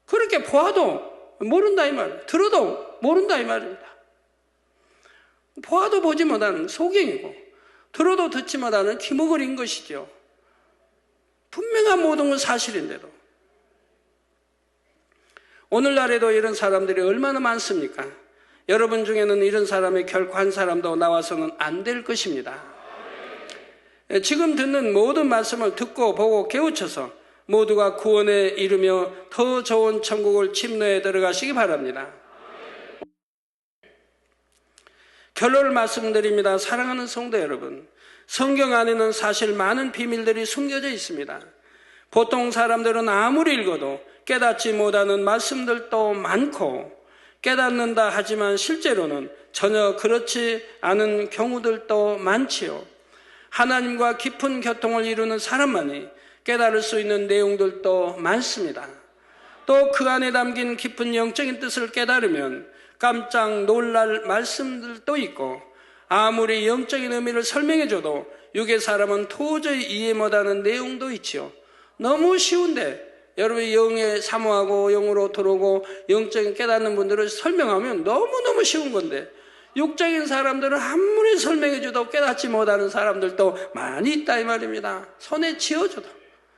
그렇게 보아도 모른다 이 말, 들어도 모른다 이 말입니다. 보아도 보지 못하는 소경이고 들어도 듣지 못하는 기머거리인 것이죠. 분명한 모든 건 사실인데도 오늘날에도 이런 사람들이 얼마나 많습니까? 여러분 중에는 이런 사람이 결코 한 사람도 나와서는 안 될 것입니다. 지금 듣는 모든 말씀을 듣고 보고 깨우쳐서 모두가 구원에 이르며 더 좋은 천국을 침노에 들어가시기 바랍니다. 결론을 말씀드립니다. 사랑하는 성도 여러분, 성경 안에는 사실 많은 비밀들이 숨겨져 있습니다. 보통 사람들은 아무리 읽어도 깨닫지 못하는 말씀들도 많고 깨닫는다 하지만 실제로는 전혀 그렇지 않은 경우들도 많지요. 하나님과 깊은 교통을 이루는 사람만이 깨달을 수 있는 내용들도 많습니다. 또 그 안에 담긴 깊은 영적인 뜻을 깨달으면 깜짝 놀랄 말씀들도 있고 아무리 영적인 의미를 설명해줘도 육의 사람은 도저히 이해 못하는 내용도 있지요. 너무 쉬운데 여러분이 영에 사모하고 영으로 들어오고 영적인 깨닫는 분들을 설명하면 너무너무 쉬운 건데 육적인 사람들은 아무리 설명해줘도 깨닫지 못하는 사람들도 많이 있다 이 말입니다. 손에 쥐어줘도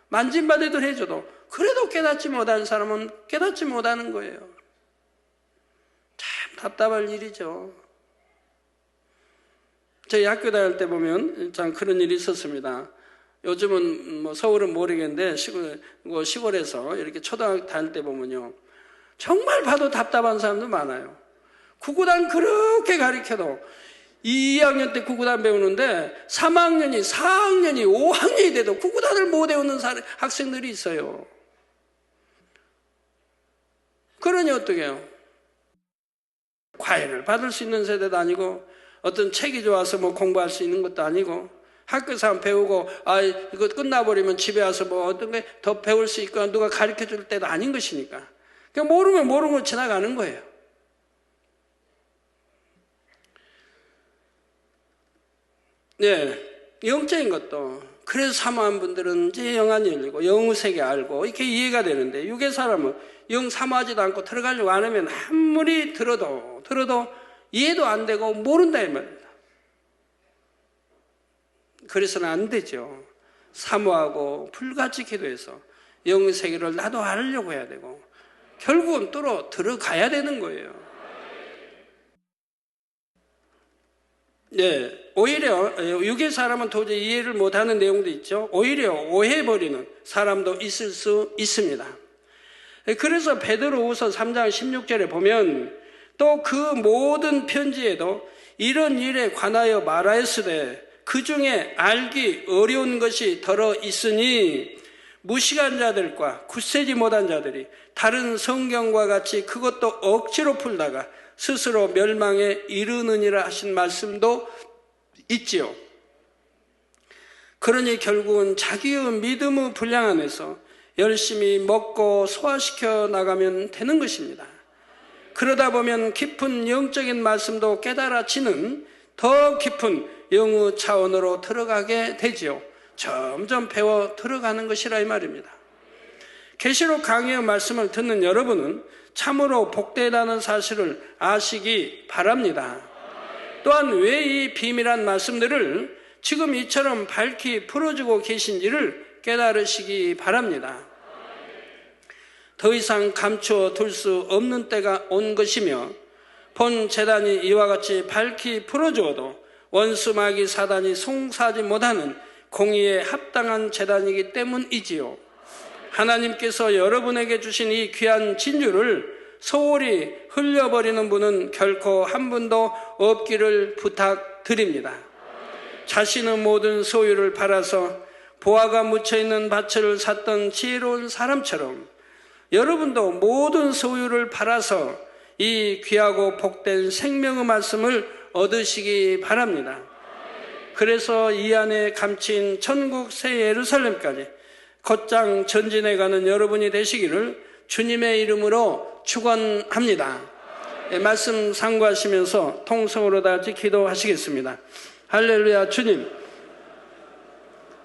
만진바대도 해줘도 그래도 깨닫지 못하는 사람은 깨닫지 못하는 거예요. 참 답답할 일이죠. 저희 학교 다닐 때 보면 참 그런 일이 있었습니다. 요즘은 뭐 서울은 모르겠는데 시골에서 이렇게 초등학교 다닐 때 보면요 정말 봐도 답답한 사람도 많아요. 구구단 그렇게 가르쳐도 2학년 때 구구단 배우는데 3학년이 4학년이 5학년이 돼도 구구단을 못 외우는 학생들이 있어요. 그러니 어떻게 해요? 과외를 받을 수 있는 세대도 아니고 어떤 책이 좋아서 뭐 공부할 수 있는 것도 아니고 학교에서 한번 배우고 이거 끝나버리면 집에 와서 뭐 어떤 게 더 배울 수 있거나 누가 가르쳐 줄 때도 아닌 것이니까 그냥 모르면 모르는 걸 지나가는 거예요. 네, 영적인 것도 그래서 사모한 분들은 이제 영안이 열리고 영우세계 알고 이렇게 이해가 되는데, 육의 사람은 영 사모하지도 않고 들어가려고 안 하면 아무리 들어도 이해도 안 되고 모른다 이 말입니다. 그래서는 안 되죠. 사모하고 불같이 기도해서 영세계를 나도 알려고 해야 되고 결국은 또 들어가야 되는 거예요. 네, 오히려 육의 사람은 도저히 이해를 못하는 내용도 있죠. 오히려 오해해버리는 사람도 있을 수 있습니다. 그래서 베드로후서 3장 16절에 보면 또 그 모든 편지에도 이런 일에 관하여 말하였으되 그 중에 알기 어려운 것이 더러 있으니 무식한 자들과 굳세지 못한 자들이 다른 성경과 같이 그것도 억지로 풀다가 스스로 멸망에 이르느니라 하신 말씀도 있지요. 그러니 결국은 자기의 믿음의 분량 안에서 열심히 먹고 소화시켜 나가면 되는 것입니다. 그러다 보면 깊은 영적인 말씀도 깨달아지는 더 깊은 영의 차원으로 들어가게 되지요. 점점 배워 들어가는 것이라 이 말입니다. 계시록 강의의 말씀을 듣는 여러분은 참으로 복되다는 사실을 아시기 바랍니다. 또한 왜 이 비밀한 말씀들을 지금 이처럼 밝히 풀어주고 계신지를 깨달으시기 바랍니다. 더 이상 감추어 둘 수 없는 때가 온 것이며 본 재단이 이와 같이 밝히 풀어주어도 원수 마귀 사단이 송사하지 못하는 공의에 합당한 재단이기 때문이지요. 하나님께서 여러분에게 주신 이 귀한 진주를 소홀히 흘려버리는 분은 결코 한 분도 없기를 부탁드립니다. 자신의 모든 소유를 팔아서 보화가 묻혀있는 밭을 샀던 지혜로운 사람처럼 여러분도 모든 소유를 팔아서 이 귀하고 복된 생명의 말씀을 얻으시기 바랍니다. 그래서 이 안에 감친 천국 새 예루살렘까지 곧장 전진해가는 여러분이 되시기를 주님의 이름으로 축원합니다. 말씀 상고하시면서 통성으로 다 같이 기도하시겠습니다. 할렐루야. 주님,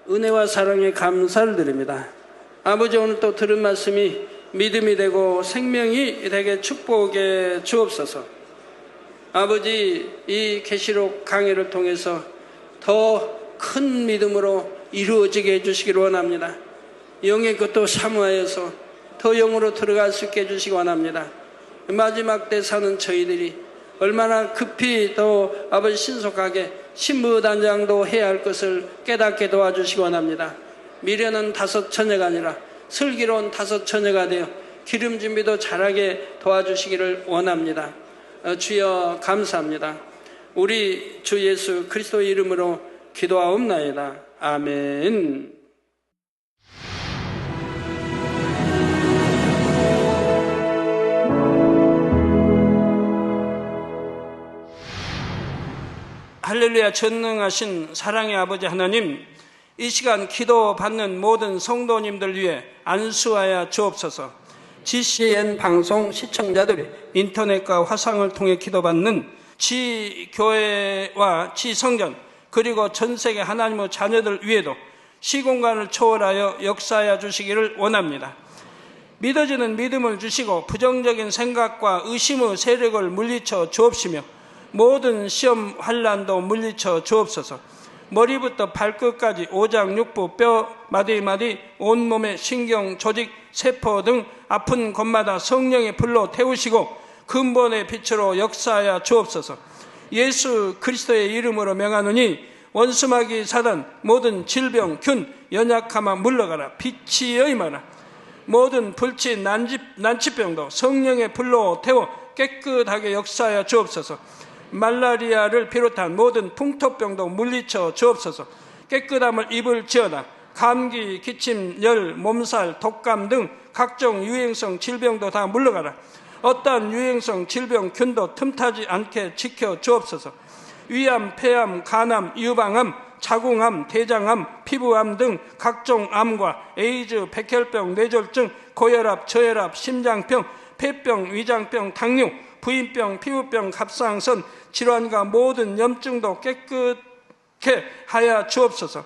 은혜와 사랑에 감사를 드립니다. 아버지, 오늘 또 들은 말씀이 믿음이 되고 생명이 되게 축복해 주옵소서. 아버지, 이 계시록 강의를 통해서 더 큰 믿음으로 이루어지게 해주시기를 원합니다. 영의 것도 사모하여서 더 영으로 들어갈 수 있게 해주시기 원합니다. 마지막 때 사는 저희들이 얼마나 급히 또 아버지 신속하게 신부단장도 해야 할 것을 깨닫게 도와주시기 원합니다. 미련은 5 처녀가 아니라 슬기로운 5 처녀가 되어 기름 준비도 잘하게 도와주시기를 원합니다. 주여 감사합니다. 우리 주 예수 그리스도의 이름으로 기도하옵나이다. 아멘. 할렐루야. 전능하신 사랑의 아버지 하나님, 이 시간 기도 받는 모든 성도님들 위해 안수하여 주옵소서. GCN 방송 시청자들이 인터넷과 화상을 통해 기도받는 지교회와 지성전 그리고 전세계 하나님의 자녀들 위에도 시공간을 초월하여 역사하여 주시기를 원합니다. 믿어지는 믿음을 주시고 부정적인 생각과 의심의 세력을 물리쳐 주옵시며 모든 시험 환난도 물리쳐 주옵소서. 머리부터 발끝까지 오장육부 뼈 마디마디 온몸의 신경 조직 세포 등 아픈 곳마다 성령의 불로 태우시고 근본의 빛으로 역사하여 주옵소서. 예수 그리스도의 이름으로 명하노니 원수마귀 사단 모든 질병 균 연약함아 물러가라. 빛이 임하라. 모든 불치 난치병도 성령의 불로 태워 깨끗하게 역사하여 주옵소서. 말라리아를 비롯한 모든 풍토병도 물리쳐 주옵소서. 깨끗함을 입을지어다. 감기, 기침, 열, 몸살, 독감 등 각종 유행성 질병도 다 물러가라. 어떠한 유행성 질병 균도 틈타지 않게 지켜 주옵소서. 위암, 폐암, 간암, 유방암, 자궁암, 대장암, 피부암 등 각종 암과 에이즈, 백혈병, 뇌졸중, 고혈압, 저혈압, 심장병, 폐병, 위장병, 당뇨, 부인병, 피부병, 갑상선 질환과 모든 염증도 깨끗게 하여 주옵소서.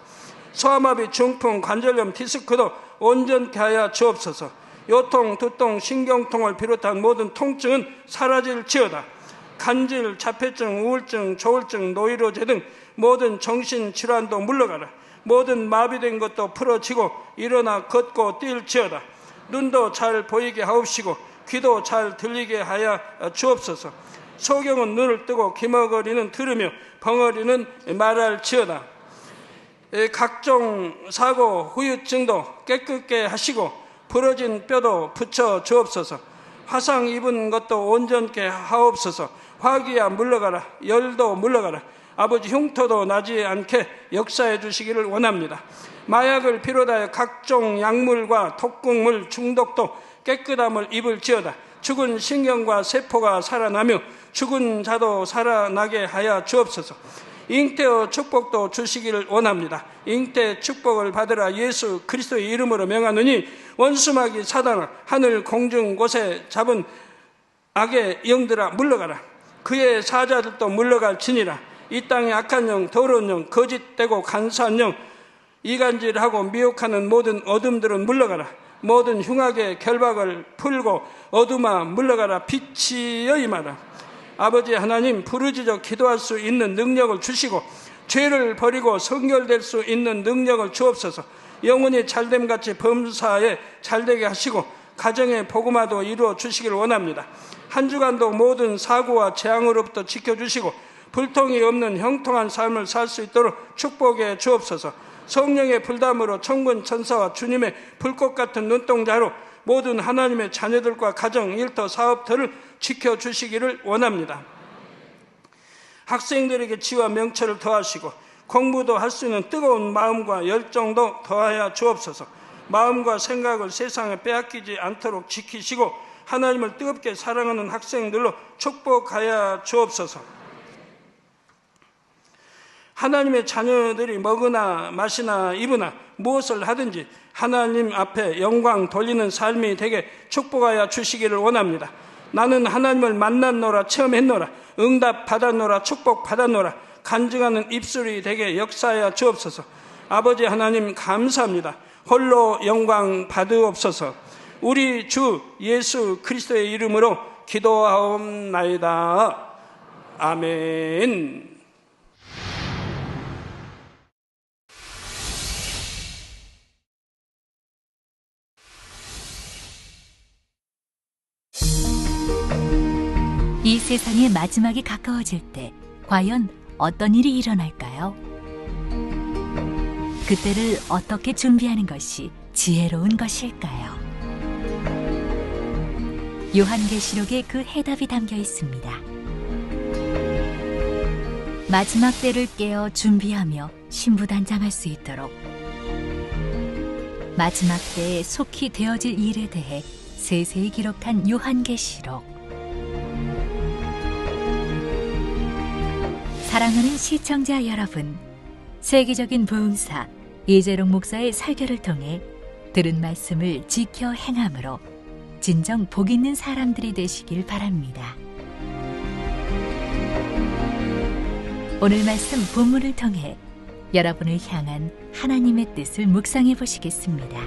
소아마비, 중풍, 관절염, 디스크도 온전케 하여 주옵소서. 요통, 두통, 신경통을 비롯한 모든 통증은 사라질지어다. 간질, 자폐증, 우울증, 조울증, 노이로제 등 모든 정신질환도 물러가라. 모든 마비된 것도 풀어지고 일어나 걷고 뛸지어다. 눈도 잘 보이게 하옵시고 귀도 잘 들리게 하여 주옵소서. 소경은 눈을 뜨고 기머거리는 들으며 벙어리는 말할지어다. 각종 사고, 후유증도 깨끗게 하시고 부러진 뼈도 붙여 주옵소서. 화상 입은 것도 온전케 하옵소서. 화기야 물러가라. 열도 물러가라. 아버지, 흉터도 나지 않게 역사해 주시기를 원합니다. 마약을 비롯하여 각종 약물과 독극물 중독도 깨끗함을 입을지어다. 죽은 신경과 세포가 살아나며 죽은 자도 살아나게 하여 주옵소서. 잉태의 축복도 주시기를 원합니다. 잉태 축복을 받으라. 예수 그리스도의 이름으로 명하노니 원수마귀 사단아, 하늘 공중 곳에 잡은 악의 영들아 물러가라. 그의 사자들도 물러갈지니라. 이 땅의 악한 영, 더러운 영, 거짓되고 간사한 영, 이간질하고 미혹하는 모든 어둠들은 물러가라. 모든 흉악의 결박을 풀고 어둠아 물러가라. 빛이여 임하라. 아버지 하나님, 부르짖어 기도할 수 있는 능력을 주시고 죄를 버리고 성결될 수 있는 능력을 주옵소서. 영혼이 잘됨같이 범사에 잘되게 하시고 가정의 복음화도 이루어 주시기를 원합니다. 한 주간도 모든 사고와 재앙으로부터 지켜주시고 불통이 없는 형통한 삶을 살 수 있도록 축복해 주옵소서. 성령의 불담으로 천군 천사와 주님의 불꽃 같은 눈동자로 모든 하나님의 자녀들과 가정, 일터, 사업터를 지켜주시기를 원합니다. 학생들에게 지와 명철을 더하시고 공부도 할 수 있는 뜨거운 마음과 열정도 더하여 주옵소서. 마음과 생각을 세상에 빼앗기지 않도록 지키시고 하나님을 뜨겁게 사랑하는 학생들로 축복하여 주옵소서. 하나님의 자녀들이 먹으나 마시나 입으나 무엇을 하든지 하나님 앞에 영광 돌리는 삶이 되게 축복하여 주시기를 원합니다. 나는 하나님을 만났노라, 체험했노라, 응답 받았노라, 축복 받았노라, 간증하는 입술이 되게 역사하여 주옵소서. 아버지 하나님 감사합니다. 홀로 영광 받으옵소서. 우리 주 예수 그리스도의 이름으로 기도하옵나이다. 아멘. 이 세상의 마지막이 가까워질 때 과연 어떤 일이 일어날까요? 그때를 어떻게 준비하는 것이 지혜로운 것일까요? 요한계시록에 그 해답이 담겨 있습니다. 마지막 때를 깨어 준비하며 신부단장할 수 있도록 마지막 때에 속히 되어질 일에 대해 세세히 기록한 요한계시록. 사랑하는 시청자 여러분, 세계적인 부흥사 이재롱 목사의 설교를 통해 들은 말씀을 지켜 행함으로 진정 복 있는 사람들이 되시길 바랍니다. 오늘 말씀 본문을 통해 여러분을 향한 하나님의 뜻을 묵상해 보시겠습니다.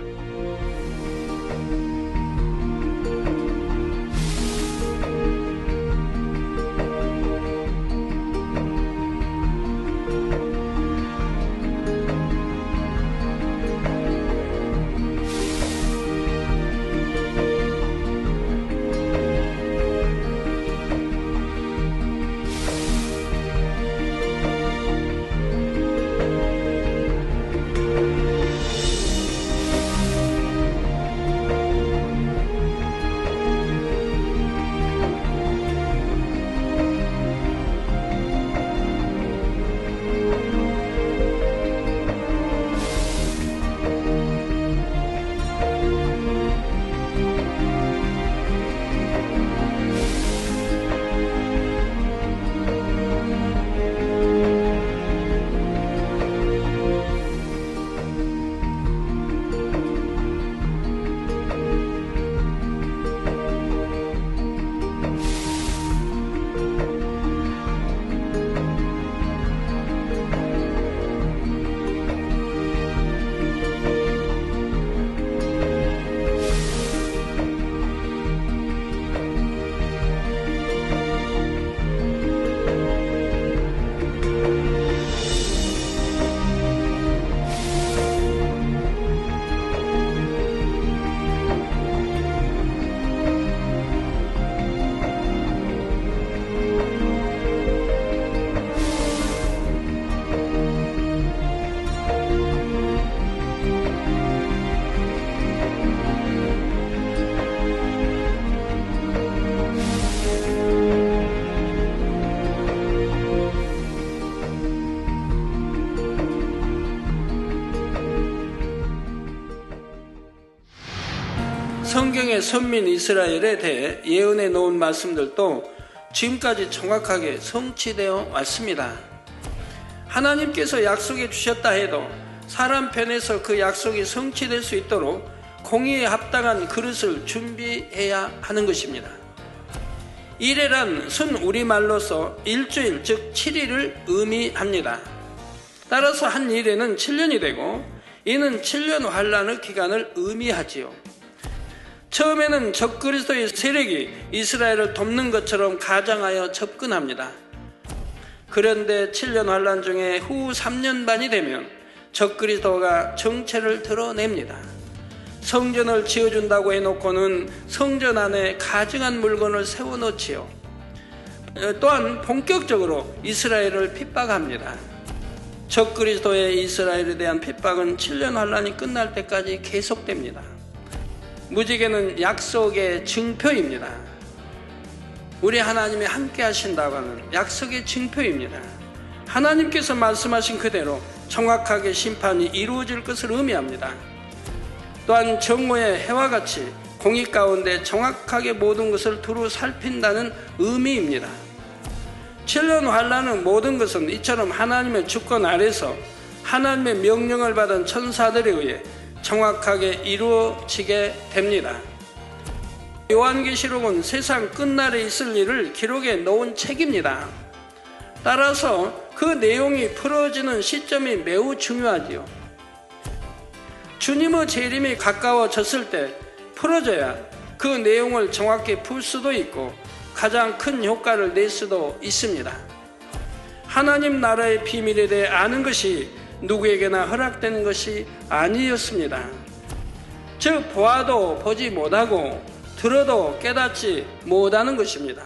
성경의 선민 이스라엘에 대해 예언해 놓은 말씀들도 지금까지 정확하게 성취되어 왔습니다. 하나님께서 약속해 주셨다 해도 사람 편에서 그 약속이 성취될 수 있도록 공의에 합당한 그릇을 준비해야 하는 것입니다. 일해란 순 우리말로서 일주일 즉 7일을 의미합니다. 따라서 한 일에는 7년이 되고 이는 7년 환란의 기간을 의미하지요. 처음에는 적그리스도의 세력이 이스라엘을 돕는 것처럼 가장하여 접근합니다. 그런데 7년 환란 중에 후 3년 반이 되면 적그리스도가 정체를 드러냅니다. 성전을 지어준다고 해놓고는 성전 안에 가증한 물건을 세워놓지요. 또한 본격적으로 이스라엘을 핍박합니다. 적그리스도의 이스라엘에 대한 핍박은 7년 환란이 끝날 때까지 계속됩니다. 무지개는 약속의 증표입니다. 우리 하나님이 함께 하신다고 하는 약속의 증표입니다. 하나님께서 말씀하신 그대로 정확하게 심판이 이루어질 것을 의미합니다. 또한 정오의 해와 같이 공의 가운데 정확하게 모든 것을 두루 살핀다는 의미입니다. 7년 환란의 모든 것은 이처럼 하나님의 주권 아래서 하나님의 명령을 받은 천사들에 의해 정확하게 이루어지게 됩니다. 요한계시록은 세상 끝날에 있을 일을 기록해 놓은 책입니다. 따라서 그 내용이 풀어지는 시점이 매우 중요하지요. 주님의 재림이 가까워졌을 때 풀어져야 그 내용을 정확히 풀 수도 있고 가장 큰 효과를 낼 수도 있습니다. 하나님 나라의 비밀에 대해 아는 것이 누구에게나 허락되는 것이 아니었습니다. 즉 보아도 보지 못하고 들어도 깨닫지 못하는 것입니다.